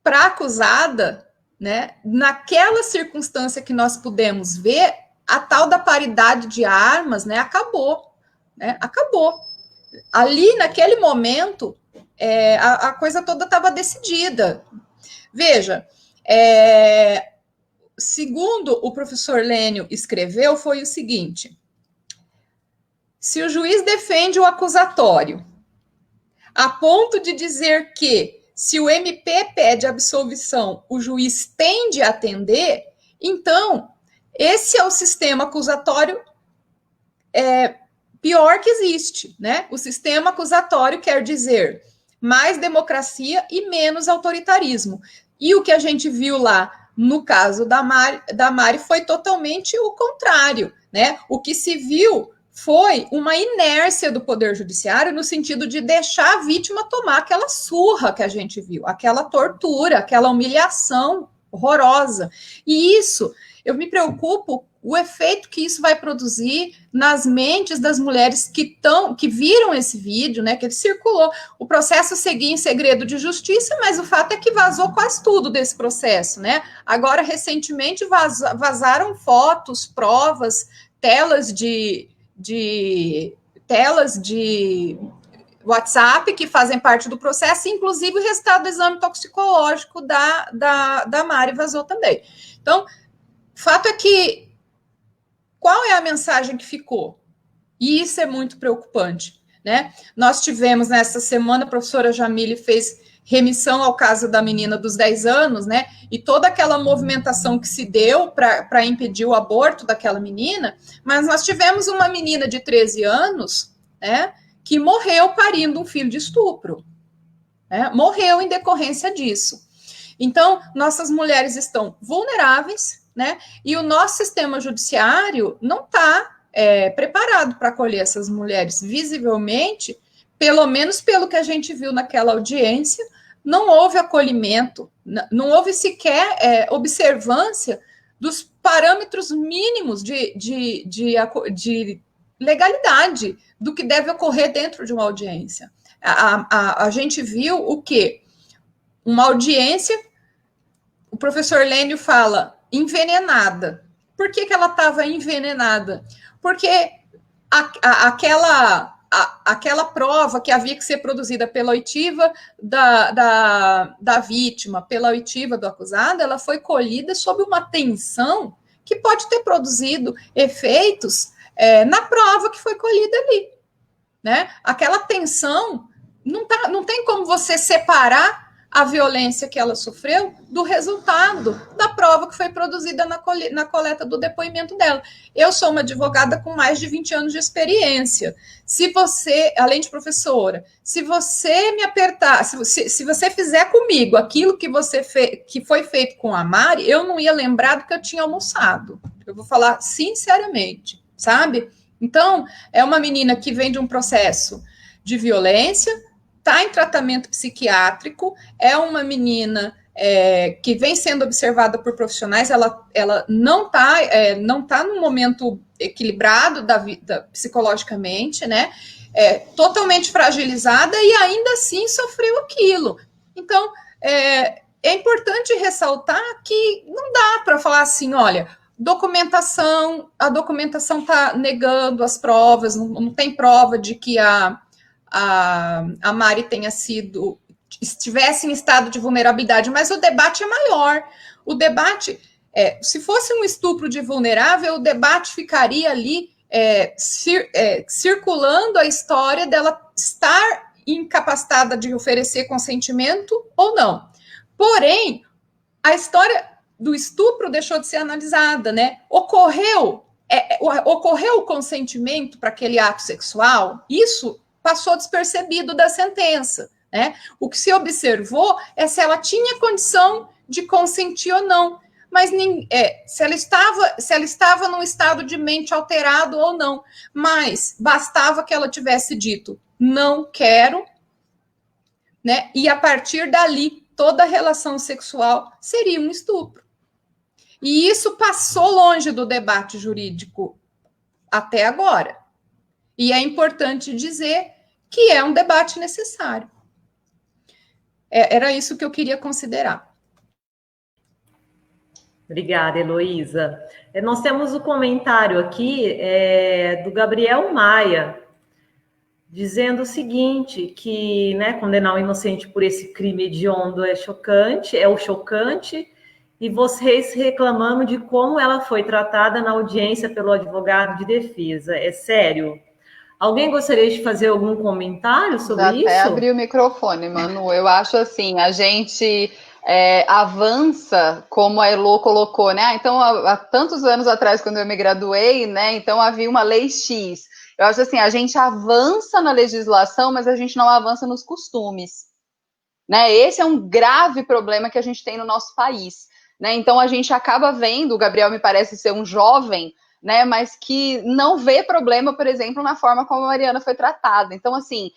para acusada, né? Naquela circunstância que nós pudemos ver, a tal da paridade de armas, né? Acabou, né? Acabou. Ali, naquele momento, a coisa toda estava decidida. Veja, segundo o professor Lênio escreveu, foi o seguinte: se o juiz defende o acusatório a ponto de dizer que, se o MP pede absolvição, o juiz tende a atender, então, esse é o sistema acusatório pior que existe, né? O sistema acusatório quer dizer mais democracia e menos autoritarismo. E o que a gente viu lá no caso da Mari foi totalmente o contrário, né? O que se viu foi uma inércia do Poder Judiciário no sentido de deixar a vítima tomar aquela surra que a gente viu, aquela tortura, aquela humilhação horrorosa. E isso, eu me preocupo o efeito que isso vai produzir nas mentes das mulheres que viram esse vídeo, né, que ele circulou. O processo seguia em segredo de justiça, mas o fato é que vazou quase tudo desse processo, né? Agora, recentemente, vazaram fotos, provas, telas de WhatsApp que fazem parte do processo, inclusive o resultado do exame toxicológico da Mari vazou também. Então, o fato é que qual é a mensagem que ficou? E isso é muito preocupante, né? Nós tivemos nessa semana, a professora Jamile fez remissão ao caso da menina dos 10 anos, né? E toda aquela movimentação que se deu para impedir o aborto daquela menina, mas nós tivemos uma menina de 13 anos, né? Que morreu parindo um filho de estupro, né? Morreu em decorrência disso. Então, nossas mulheres estão vulneráveis, né? E o nosso sistema judiciário não está preparado para acolher essas mulheres. Visivelmente, pelo menos pelo que a gente viu naquela audiência, não houve acolhimento, não houve sequer observância dos parâmetros mínimos de legalidade do que deve ocorrer dentro de uma audiência. A gente viu o quê? Uma audiência, o professor Lênio fala, envenenada. Por que ela estava envenenada? Porque aquela prova que havia que ser produzida pela oitiva da vítima, pela oitiva do acusado, ela foi colhida sob uma tensão que pode ter produzido efeitos na prova que foi colhida ali, né? Aquela tensão não tem como você separar a violência que ela sofreu do resultado da prova que foi produzida na coleta do depoimento dela. Eu sou uma advogada com mais de 20 anos de experiência. Se você, além de professora, se você me apertar, se você fizer comigo aquilo que foi feito com a Mari, eu não ia lembrar do que eu tinha almoçado. Eu vou falar sinceramente, sabe? Então, é uma menina que vem de um processo de violência, está em tratamento psiquiátrico, é uma menina que vem sendo observada por profissionais, ela não tá num momento equilibrado da vida psicologicamente, né? Totalmente fragilizada e ainda assim sofreu aquilo. Então, é importante ressaltar que não dá para falar assim, olha, a documentação está negando as provas, não tem prova de que a Mari estivesse em estado de vulnerabilidade, mas o debate é maior. O debate, se fosse um estupro de vulnerável, o debate ficaria ali circulando a história dela estar incapacitada de oferecer consentimento ou não. Porém, a história do estupro deixou de ser analisada, né? Ocorreu o consentimento para aquele ato sexual, isso passou despercebido da sentença, né? O que se observou é se ela tinha condição de consentir ou não, mas se ela estava num estado de mente alterado ou não, mas bastava que ela tivesse dito não quero, né? E a partir dali toda relação sexual seria um estupro. E isso passou longe do debate jurídico até agora. E é importante dizer que é um debate necessário. Era isso que eu queria considerar. Obrigada, Heloísa. Nós temos o comentário aqui do Gabriel Maia, dizendo o seguinte, que, né, condenar um inocente por esse crime hediondo é chocante, e vocês reclamando de como ela foi tratada na audiência pelo advogado de defesa. É sério? Alguém gostaria de fazer algum comentário sobre isso? Até abrir o microfone, Manu. Eu acho assim, a gente avança, como a Elo colocou, né? Então, há tantos anos atrás, quando eu me graduei, né? Então, havia uma lei X. Eu acho assim, a gente avança na legislação, mas a gente não avança nos costumes, né? Esse é um grave problema que a gente tem no nosso país, né? Então, a gente acaba vendo, o Gabriel me parece ser um jovem, né, mas que não vê problema, por exemplo, na forma como a Mariana foi tratada. Então, assim,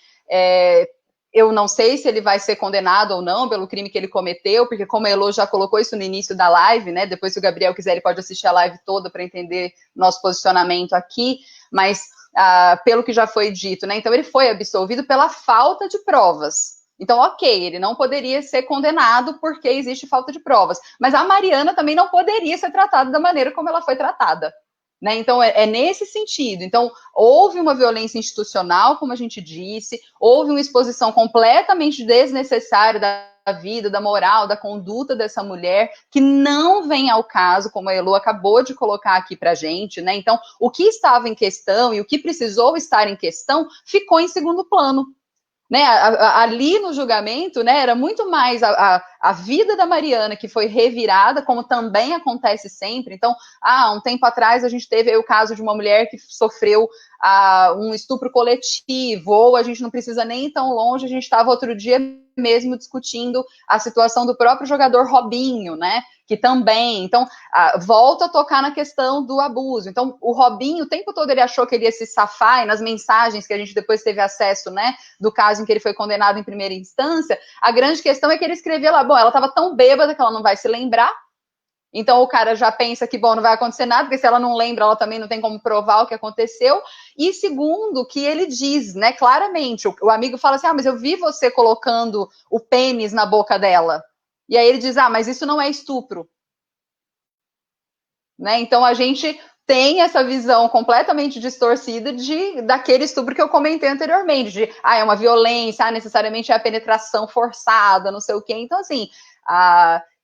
eu não sei se ele vai ser condenado ou não pelo crime que ele cometeu, porque como a Elo já colocou isso no início da live, né, depois se o Gabriel quiser, ele pode assistir a live toda para entender nosso posicionamento aqui, mas pelo que já foi dito, né, então ele foi absolvido pela falta de provas. Então, ok, ele não poderia ser condenado porque existe falta de provas, mas a Mariana também não poderia ser tratada da maneira como ela foi tratada. Né? Então, é nesse sentido. Então, houve uma violência institucional, como a gente disse, houve uma exposição completamente desnecessária da vida, da moral, da conduta dessa mulher, que não vem ao caso, como a Elo acabou de colocar aqui para a gente, né? Então, o que estava em questão e o que precisou estar em questão ficou em segundo plano. Né, ali no julgamento, né, era muito mais a vida da Mariana que foi revirada, como também acontece sempre. Então, um tempo atrás a gente teve aí o caso de uma mulher que sofreu um estupro coletivo, ou a gente não precisa nem ir tão longe, a gente estava outro dia mesmo discutindo a situação do próprio jogador Robinho, né, que também, então, volta a tocar na questão do abuso. Então, o Robinho, o tempo todo ele achou que ele ia se safar, e nas mensagens que a gente depois teve acesso, né, do caso em que ele foi condenado em primeira instância, a grande questão é que ele escrevia lá, bom, ela estava tão bêbada que ela não vai se lembrar, então o cara já pensa que, bom, não vai acontecer nada, porque se ela não lembra, ela também não tem como provar o que aconteceu. E segundo, que ele diz, né, claramente, o amigo fala assim, mas eu vi você colocando o pênis na boca dela. E aí ele diz, mas isso não é estupro. Né? Então a gente tem essa visão completamente distorcida daquele estupro que eu comentei anteriormente, de, é uma violência, necessariamente é a penetração forçada, não sei o quê. Então, assim,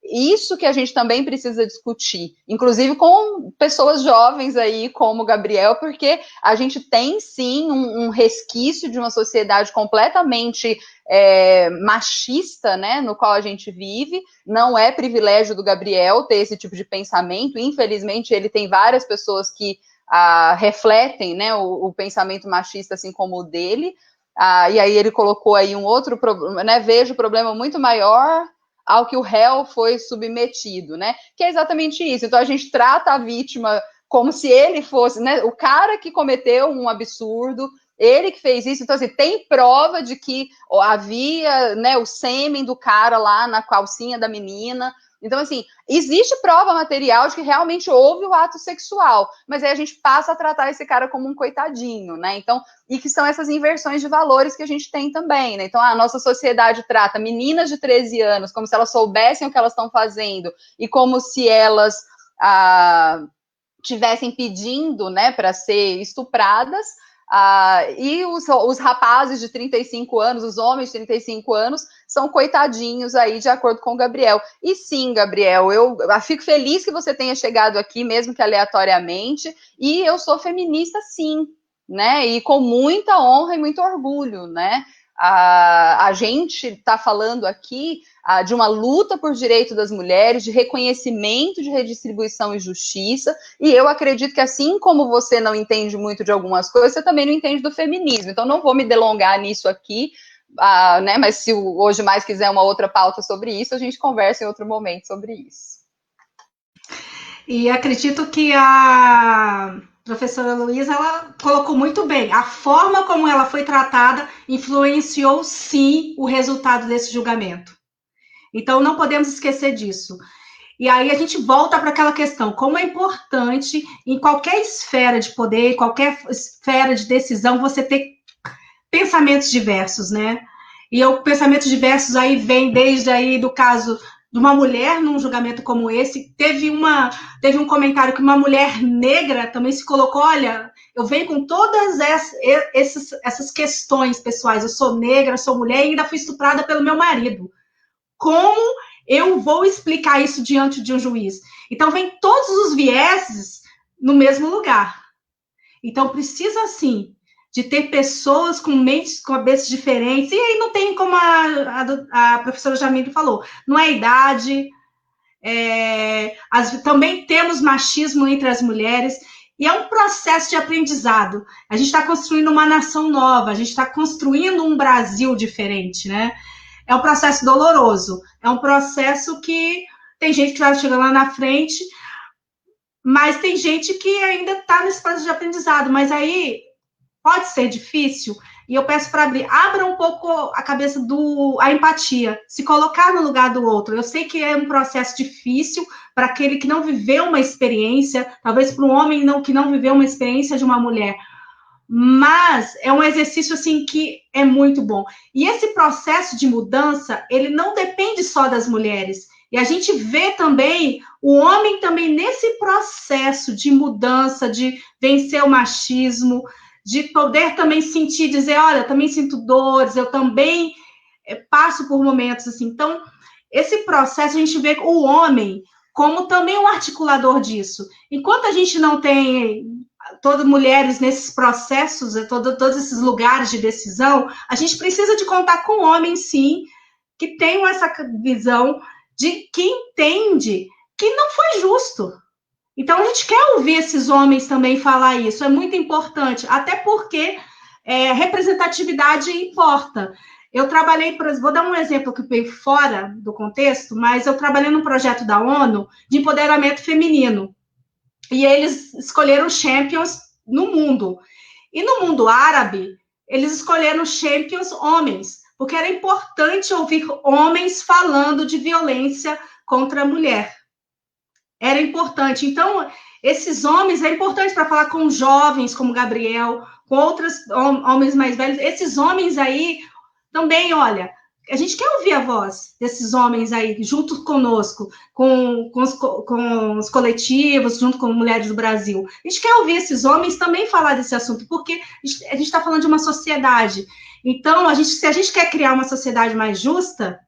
isso que a gente também precisa discutir, inclusive com pessoas jovens aí, como o Gabriel, porque a gente tem, sim, um resquício de uma sociedade completamente machista, né, no qual a gente vive. Não é privilégio do Gabriel ter esse tipo de pensamento, infelizmente ele tem várias pessoas que refletem, né, o pensamento machista, assim como o dele, e aí ele colocou aí um outro problema, né, vejo o problema muito maior ao que o réu foi submetido, né? Que é exatamente isso. Então, a gente trata a vítima como se ele fosse, né, o cara que cometeu um absurdo, ele que fez isso. Então, assim, tem prova de que havia, né, o sêmen do cara lá na calcinha da menina. Então, assim, existe prova material de que realmente houve o ato sexual, mas aí a gente passa a tratar esse cara como um coitadinho, né? Então, e que são essas inversões de valores que a gente tem também, né? Então, a nossa sociedade trata meninas de 13 anos como se elas soubessem o que elas estão fazendo e como se elas tivessem pedindo, né, para ser estupradas. E os rapazes de 35 anos, os homens de 35 anos, são coitadinhos aí, de acordo com o Gabriel. E sim, Gabriel, eu fico feliz que você tenha chegado aqui, mesmo que aleatoriamente, e eu sou feminista, sim, né? E com muita honra e muito orgulho, né? A gente está falando aqui de uma luta por direito das mulheres, de reconhecimento, de redistribuição e justiça, e eu acredito que assim como você não entende muito de algumas coisas, você também não entende do feminismo, então não vou me delongar nisso aqui, né, mas se hoje mais quiser uma outra pauta sobre isso, a gente conversa em outro momento sobre isso. E acredito que a professora Luísa, ela colocou muito bem. A forma como ela foi tratada influenciou, sim, o resultado desse julgamento. Então, não podemos esquecer disso. E aí a gente volta para aquela questão, como é importante, em qualquer esfera de poder, qualquer esfera de decisão, você ter pensamentos diversos, né? E o pensamento diversos aí vem desde aí do caso de uma mulher num julgamento como esse. Teve um comentário que uma mulher negra também se colocou, olha, eu venho com todas essas questões pessoais, eu sou negra, sou mulher e ainda fui estuprada pelo meu marido. Como eu vou explicar isso diante de um juiz? Então, vem todos os vieses no mesmo lugar. Então, precisa, sim, de ter pessoas com mentes, com cabeças diferentes. E aí não tem como a professora Jamile falou, não é idade. Também temos machismo entre as mulheres. E é um processo de aprendizado. A gente está construindo uma nação nova, a gente está construindo um Brasil diferente, né? É um processo doloroso, é um processo que tem gente que vai chegar lá na frente, mas tem gente que ainda está nesse processo de aprendizado, mas aí pode ser difícil, e eu peço para abra um pouco a cabeça a empatia, se colocar no lugar do outro. Eu sei que é um processo difícil para aquele que não viveu uma experiência, talvez para um homem que não viveu uma experiência de uma mulher, mas é um exercício, assim, que é muito bom. E esse processo de mudança, ele não depende só das mulheres. E a gente vê também o homem também nesse processo de mudança, de vencer o machismo, de poder também sentir, dizer, olha, eu também sinto dores, eu também passo por momentos assim. Então, esse processo, a gente vê o homem como também um articulador disso. Enquanto a gente não tem todas mulheres nesses processos, todos esses lugares de decisão, a gente precisa de contar com homens, sim, que tenham essa visão de que entende que não foi justo. Então, a gente quer ouvir esses homens também falar isso, é muito importante, até porque representatividade importa. Eu trabalhei, vou dar um exemplo que veio fora do contexto, mas eu trabalhei num projeto da ONU de empoderamento feminino. E eles escolheram champions no mundo. E no mundo árabe, eles escolheram champions homens, porque era importante ouvir homens falando de violência contra a mulher. Era importante. Então, esses homens, é importante para falar com jovens como Gabriel, com outros homens mais velhos. Esses homens aí também, olha, a gente quer ouvir a voz desses homens aí, junto conosco, com os coletivos, junto com Mulheres do Brasil. A gente quer ouvir esses homens também falar desse assunto, porque a gente está falando de uma sociedade. Então, se a gente quer criar uma sociedade mais justa,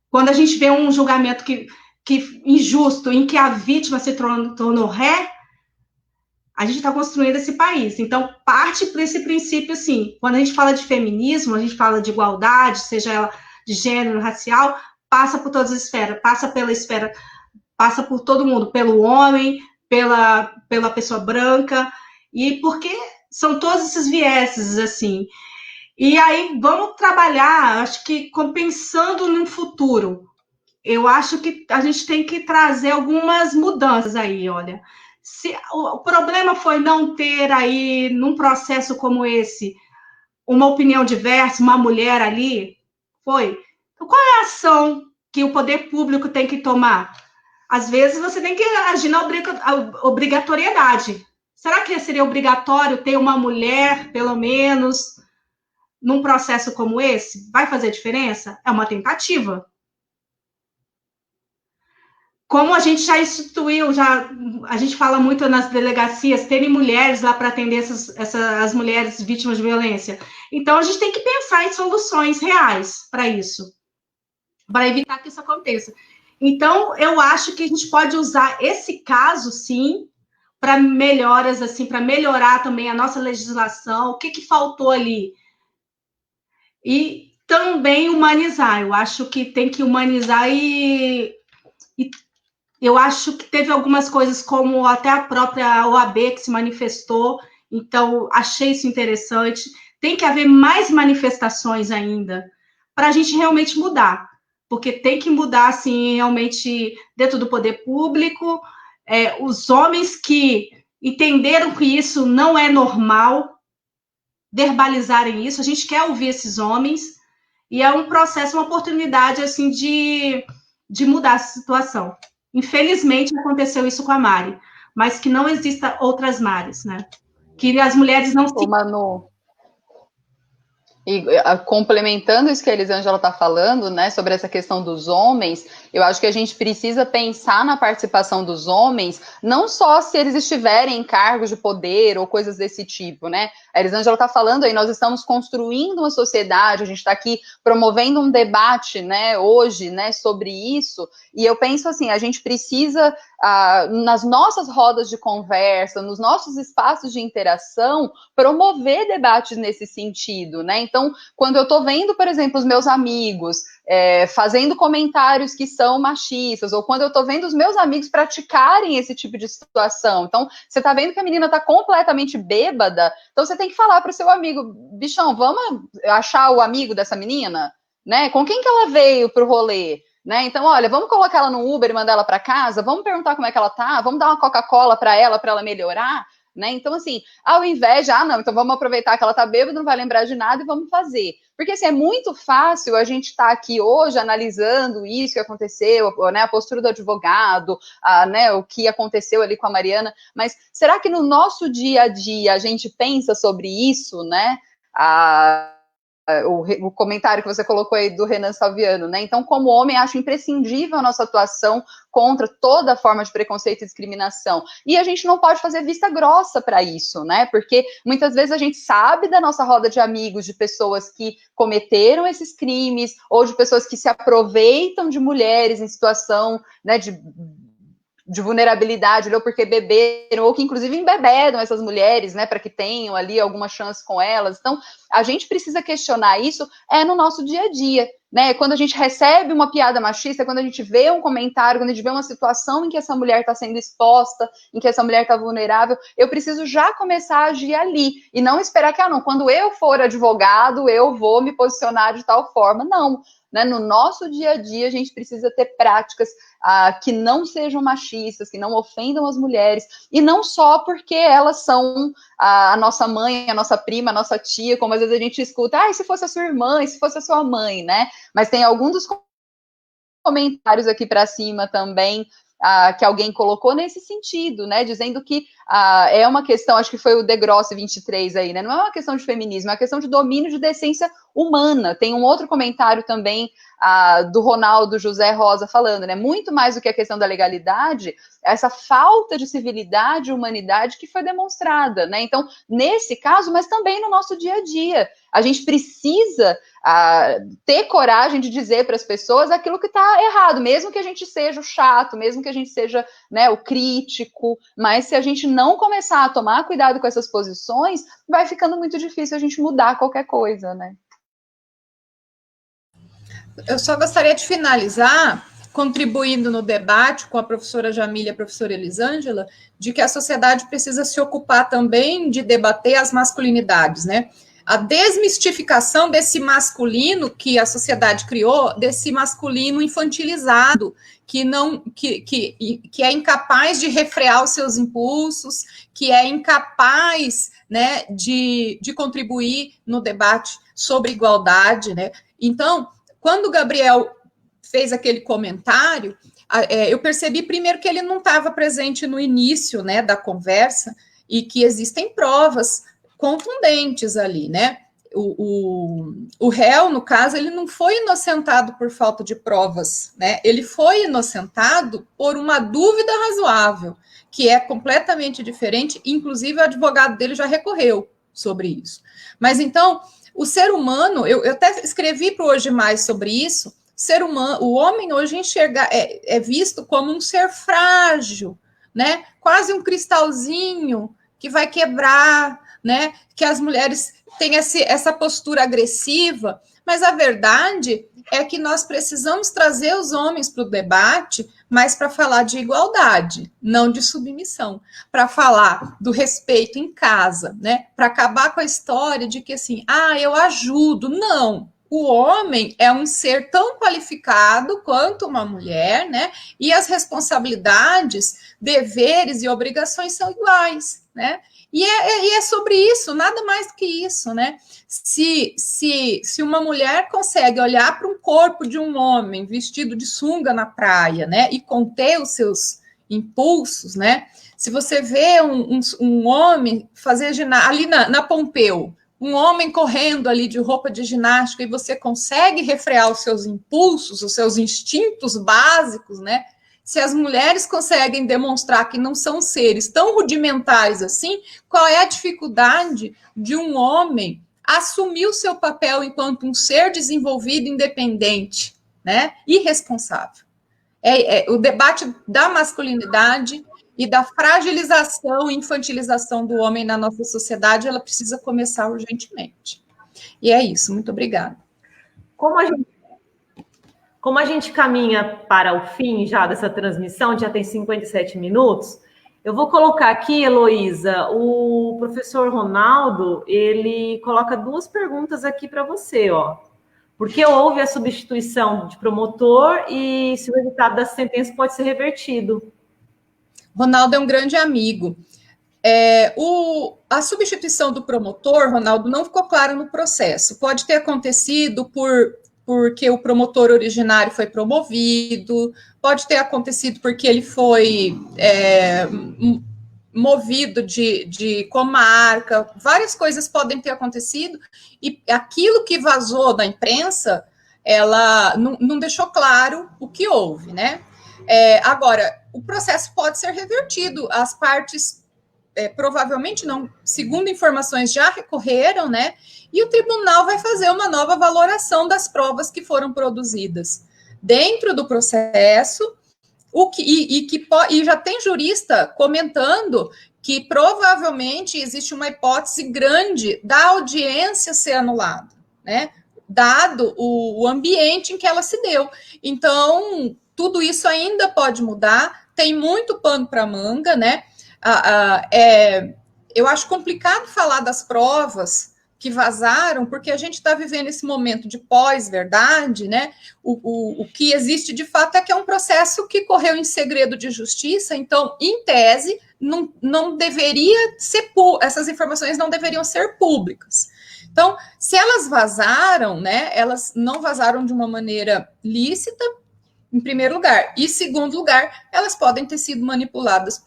quando a gente vê um julgamento que injusto em que a vítima se tornou ré, a gente está construindo esse país. Então, parte para esse princípio, assim, quando a gente fala de feminismo, a gente fala de igualdade, seja ela de gênero, racial, passa por todas as esferas, passa por todo mundo, pelo homem, pela pessoa branca, e porque são todos esses vieses, assim. E aí, vamos trabalhar, acho que pensando no futuro. Eu acho que a gente tem que trazer algumas mudanças aí, olha. Se o problema foi não ter aí, num processo como esse, uma opinião diversa, uma mulher ali, foi. Então, qual é a ação que o poder público tem que tomar? Às vezes você tem que agir na obrigatoriedade. Será que seria obrigatório ter uma mulher, pelo menos, num processo como esse? Vai fazer diferença? É uma tentativa. Como a gente já instituiu, a gente fala muito nas delegacias, terem mulheres lá para atender as mulheres vítimas de violência. Então, a gente tem que pensar em soluções reais para isso, para evitar que isso aconteça. Então, eu acho que a gente pode usar esse caso, sim, para melhoras, assim, para melhorar também a nossa legislação, o que faltou ali. E também humanizar. Eu acho que tem que humanizar e eu acho que teve algumas coisas, como até a própria OAB que se manifestou, então achei isso interessante. Tem que haver mais manifestações ainda, para a gente realmente mudar, porque tem que mudar, assim, realmente, dentro do poder público, os homens que entenderam que isso não é normal, verbalizarem isso, a gente quer ouvir esses homens, e é um processo, uma oportunidade, assim, de mudar essa situação. Infelizmente, aconteceu isso com a Mari, mas que não exista outras Maris, né? Que as mulheres não se... Ô, Manu, e complementando isso que a Elisângela está falando, né, sobre essa questão dos homens, eu acho que a gente precisa pensar na participação dos homens, não só se eles estiverem em cargos de poder ou coisas desse tipo, né? A Elisângela está falando aí, nós estamos construindo uma sociedade, a gente está aqui promovendo um debate, né, hoje, né, sobre isso, e eu penso assim, a gente precisa, nas nossas rodas de conversa, nos nossos espaços de interação, promover debates nesse sentido, né? Então, quando eu estou vendo, por exemplo, os meus amigos fazendo comentários que são machistas, ou quando eu estou vendo os meus amigos praticarem esse tipo de situação, então, você está vendo que a menina está completamente bêbada, então você tem que falar para o seu amigo, bichão, vamos achar o amigo dessa menina, né? Com quem que ela veio pro rolê? Né? Então, olha, vamos colocar ela no Uber e mandar ela para casa, vamos perguntar como é que ela tá, vamos dar uma Coca-Cola para ela melhorar, né? Então, assim, ao invés de, não, então vamos aproveitar que ela tá bêbada, não vai lembrar de nada e vamos fazer. Porque, assim, é muito fácil a gente estar aqui hoje analisando isso que aconteceu, né, a postura do advogado, né, o que aconteceu ali com a Mariana, mas será que no nosso dia a dia a gente pensa sobre isso, né? O comentário que você colocou aí do Renan Salviano, né? Então, como homem, acho imprescindível a nossa atuação contra toda forma de preconceito e discriminação. E a gente não pode fazer vista grossa para isso, né? Porque muitas vezes a gente sabe da nossa roda de amigos, de pessoas que cometeram esses crimes, ou de pessoas que se aproveitam de mulheres em situação, né, de vulnerabilidade, ou porque beberam, ou que inclusive embeberam essas mulheres, né, para que tenham ali alguma chance com elas. Então, a gente precisa questionar isso no nosso dia a dia, né? Quando a gente recebe uma piada machista, quando a gente vê um comentário, quando a gente vê uma situação em que essa mulher está sendo exposta, em que essa mulher está vulnerável, eu preciso já começar a agir ali, e não esperar que, não, quando eu for advogado, eu vou me posicionar de tal forma. Não, né? No nosso dia a dia, a gente precisa ter práticas que não sejam machistas, que não ofendam as mulheres, e não só porque elas são a nossa mãe, a nossa prima, a nossa tia, como às vezes a gente escuta, e se fosse a sua irmã, e se fosse a sua mãe, né? Mas tem algum dos comentários aqui para cima também, que alguém colocou nesse sentido, né, dizendo que é uma questão, acho que foi o Degrossi 23 aí, né, não é uma questão de feminismo, é uma questão de domínio de decência humana. Tem um outro comentário também do Ronaldo José Rosa falando, né? Muito mais do que a questão da legalidade, essa falta de civilidade e humanidade que foi demonstrada, né? Então, nesse caso, mas também no nosso dia a dia, a gente precisa ter coragem de dizer para as pessoas aquilo que está errado, mesmo que a gente seja o chato, mesmo que a gente seja, né, o crítico, mas se a gente não começar a tomar cuidado com essas posições, vai ficando muito difícil a gente mudar qualquer coisa, né? Eu só gostaria de finalizar contribuindo no debate com a professora Jamília e a professora Elisângela, de que a sociedade precisa se ocupar também de debater as masculinidades, né? A desmistificação desse masculino que a sociedade criou, desse masculino infantilizado, que é incapaz de refrear os seus impulsos, que é incapaz, né, de contribuir no debate sobre igualdade, né? Então, quando o Gabriel fez aquele comentário, eu percebi primeiro que ele não estava presente no início, né, da conversa, e que existem provas contundentes ali, né? O réu, no caso, ele não foi inocentado por falta de provas, né? Ele foi inocentado por uma dúvida razoável, que é completamente diferente, inclusive o advogado dele já recorreu sobre isso. Mas então, o ser humano, eu até escrevi para Hoje Mais sobre isso, ser humano, o homem hoje é visto como um ser frágil, né? Quase um cristalzinho que vai quebrar, né? Que as mulheres têm essa postura agressiva, mas a verdade é que nós precisamos trazer os homens para o debate, mas para falar de igualdade, não de submissão, para falar do respeito em casa, né? Para acabar com a história de que assim, eu ajudo. Não. O homem é um ser tão qualificado quanto uma mulher, né? E as responsabilidades, deveres e obrigações são iguais, né? E é sobre isso, nada mais do que isso, né? Se uma mulher consegue olhar para um corpo de um homem vestido de sunga na praia, né? E conter os seus impulsos, né? Se você vê um homem fazer ginástica ali na Pompeu, um homem correndo ali de roupa de ginástica e você consegue refrear os seus impulsos, os seus instintos básicos, né? Se as mulheres conseguem demonstrar que não são seres tão rudimentares assim, qual é a dificuldade de um homem assumir o seu papel enquanto um ser desenvolvido, independente, né? E responsável? O debate da masculinidade e da fragilização e infantilização do homem na nossa sociedade, ela precisa começar urgentemente. E é isso, muito obrigada. Como a gente caminha para o fim já dessa transmissão, já tem 57 minutos, eu vou colocar aqui, Heloísa, o professor Ronaldo, ele coloca 2 perguntas aqui para você, ó. Por que houve a substituição de promotor e se o resultado da sentença pode ser revertido? Ronaldo é um grande amigo. A substituição do promotor, Ronaldo, não ficou clara no processo. Pode ter acontecido porque o promotor originário foi promovido, pode ter acontecido porque ele foi movido de comarca, várias coisas podem ter acontecido, e aquilo que vazou da imprensa, ela não deixou claro o que houve, né? Agora, o processo pode ser revertido, as partes provavelmente não, segundo informações, já recorreram, né? E o tribunal vai fazer uma nova valoração das provas que foram produzidas dentro do processo, e já tem jurista comentando que provavelmente existe uma hipótese grande da audiência ser anulada, né? Dado o ambiente em que ela se deu. Então, tudo isso ainda pode mudar, tem muito pano para manga, né? Eu acho complicado falar das provas que vazaram, porque a gente está vivendo esse momento de pós-verdade, né? O que existe de fato é que é um processo que correu em segredo de justiça, então, em tese, não deveria ser, essas informações não deveriam ser públicas. Então, se elas vazaram, né? Elas não vazaram de uma maneira lícita, em primeiro lugar, e segundo lugar, elas podem ter sido manipuladas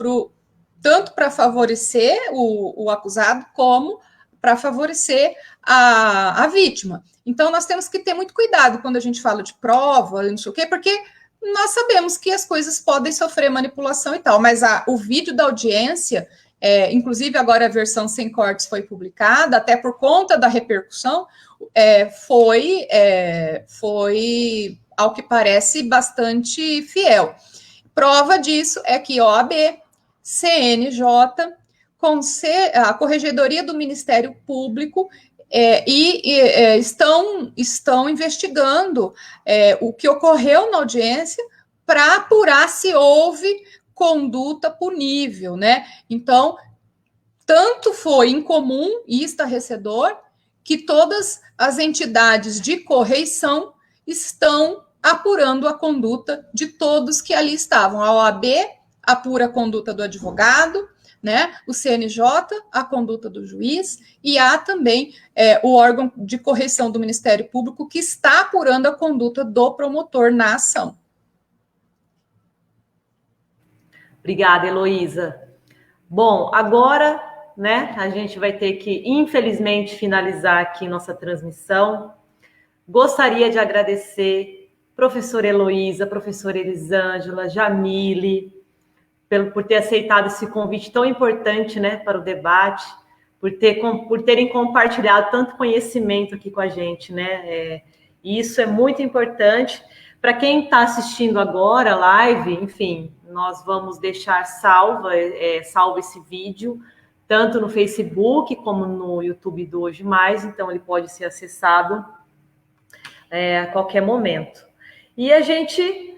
tanto para favorecer o acusado, como para favorecer a vítima. Então, nós temos que ter muito cuidado quando a gente fala de prova, não sei o quê, porque nós sabemos que as coisas podem sofrer manipulação e tal, mas o vídeo da audiência, inclusive agora a versão sem cortes foi publicada, até por conta da repercussão, foi, ao que parece, bastante fiel. Prova disso é que OAB, CNJ, a Corregedoria do Ministério Público estão investigando o que ocorreu na audiência para apurar se houve conduta punível, né? Então, tanto foi incomum e estarrecedor que todas as entidades de correição estão apurando a conduta de todos que ali estavam. A OAB apura a conduta do advogado, né? O CNJ, a conduta do juiz, e há também o órgão de correição do Ministério Público que está apurando a conduta do promotor na ação. Obrigada, Heloísa. Bom, agora, né, a gente vai ter que, infelizmente, finalizar aqui nossa transmissão. Gostaria de agradecer professora Heloísa, professora Elisângela, Jamile, por ter aceitado esse convite tão importante, né, para o debate, por terem compartilhado tanto conhecimento aqui com a gente, né? E isso é muito importante. Para quem está assistindo agora a live, enfim, nós vamos deixar salvo esse vídeo, tanto no Facebook como no YouTube do Hoje Mais, então ele pode ser acessado a qualquer momento. E a gente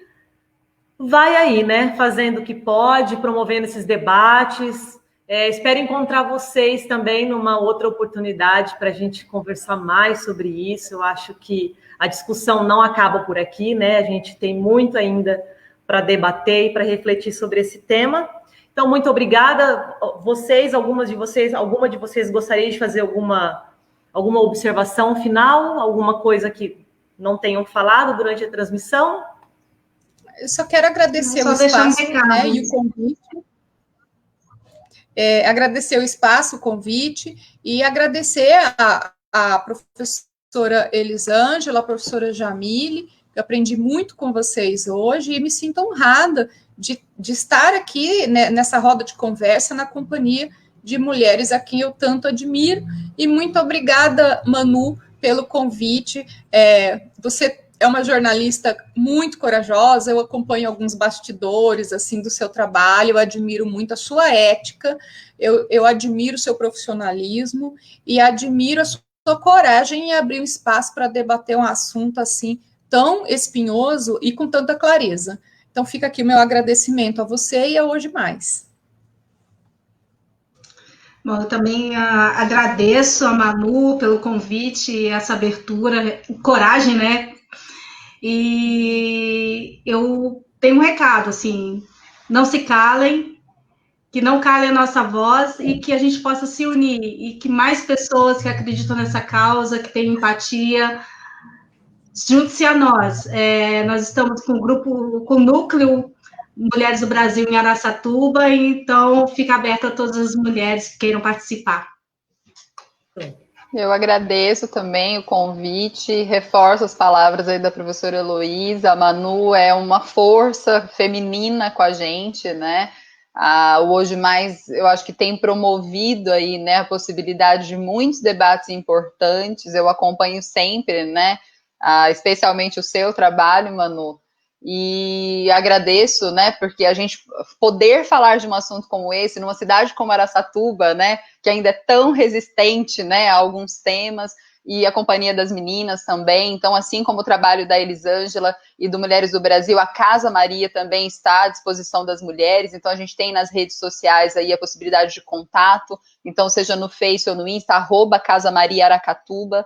vai aí, né, fazendo o que pode, promovendo esses debates. Espero encontrar vocês também numa outra oportunidade para a gente conversar mais sobre isso. Eu acho que a discussão não acaba por aqui, né? A gente tem muito ainda para debater e para refletir sobre esse tema. Então, muito obrigada. Alguma de vocês gostaria de fazer alguma observação final? Alguma coisa que não tenham falado durante a transmissão? Eu só quero agradecer o espaço, né, e o convite. Agradecer o espaço, o convite, e agradecer a professora Elisângela, a professora Jamile. Eu aprendi muito com vocês hoje e me sinto honrada de estar aqui, né, nessa roda de conversa na companhia de mulheres a quem eu tanto admiro. E muito obrigada, Manu, pelo convite. Você é uma jornalista muito corajosa, eu acompanho alguns bastidores assim do seu trabalho, eu admiro muito a sua ética, eu admiro o seu profissionalismo e admiro a sua coragem em abrir um espaço para debater um assunto assim tão espinhoso e com tanta clareza. Então fica aqui o meu agradecimento a você e a Hoje Mais. Bom, eu também agradeço a Manu pelo convite, essa abertura, coragem, né? E eu tenho um recado, assim, não se calem, que não calem a nossa voz e que a gente possa se unir e que mais pessoas que acreditam nessa causa, que têm empatia, junte-se a nós. Nós estamos com o núcleo Mulheres do Brasil em Araçatuba, então fica aberto a todas as mulheres que queiram participar. Eu agradeço também o convite, reforço as palavras aí da professora Heloísa. A Manu é uma força feminina com a gente, né? O Hoje Mais, eu acho que tem promovido aí, né, a possibilidade de muitos debates importantes. Eu acompanho sempre, né, especialmente o seu trabalho, Manu. E agradeço, né, porque a gente poder falar de um assunto como esse, numa cidade como Araçatuba, né, que ainda é tão resistente, né, a alguns temas, e a Companhia das Meninas também. Então, assim como o trabalho da Elisângela e do Mulheres do Brasil, a Casa Maria também está à disposição das mulheres. Então, a gente tem nas redes sociais aí a possibilidade de contato, então, seja no Face ou no Insta, @Casa Maria Aracatuba.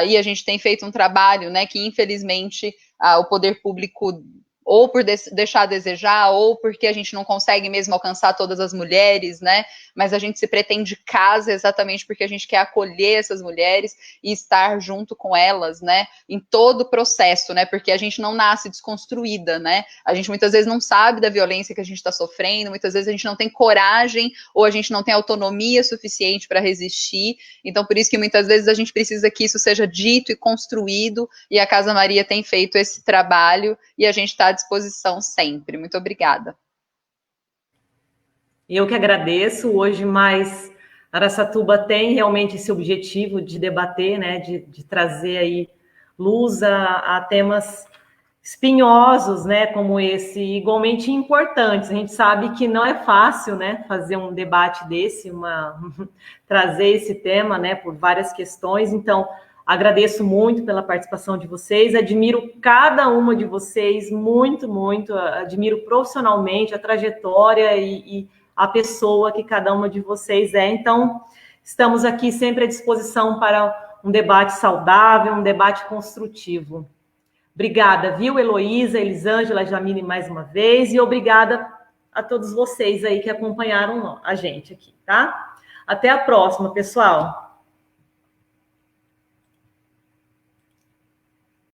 E a gente tem feito um trabalho, né, que infelizmente o poder público ou por deixar a desejar, ou porque a gente não consegue mesmo alcançar todas as mulheres, né? Mas a gente se pretende casa exatamente porque a gente quer acolher essas mulheres e estar junto com elas, né? Em todo o processo, né? Porque a gente não nasce desconstruída, né? A gente muitas vezes não sabe da violência que a gente está sofrendo, muitas vezes a gente não tem coragem ou a gente não tem autonomia suficiente para resistir. Então, por isso que muitas vezes a gente precisa que isso seja dito e construído, e a Casa Maria tem feito esse trabalho e a gente está à disposição sempre. Muito obrigada. Eu que agradeço. Hoje mais Araçatuba tem realmente esse objetivo de debater, né, de trazer aí luz a temas espinhosos, né, como esse, igualmente importantes. A gente sabe que não é fácil, né, fazer um debate desse, trazer esse tema, né, por várias questões. Então, agradeço muito pela participação de vocês, admiro cada uma de vocês muito, muito, admiro profissionalmente a trajetória e a pessoa que cada uma de vocês é. Então, estamos aqui sempre à disposição para um debate saudável, um debate construtivo. Obrigada, viu, Heloísa, Elisângela, Jamile, mais uma vez, e obrigada a todos vocês aí que acompanharam a gente aqui, tá? Até a próxima, pessoal.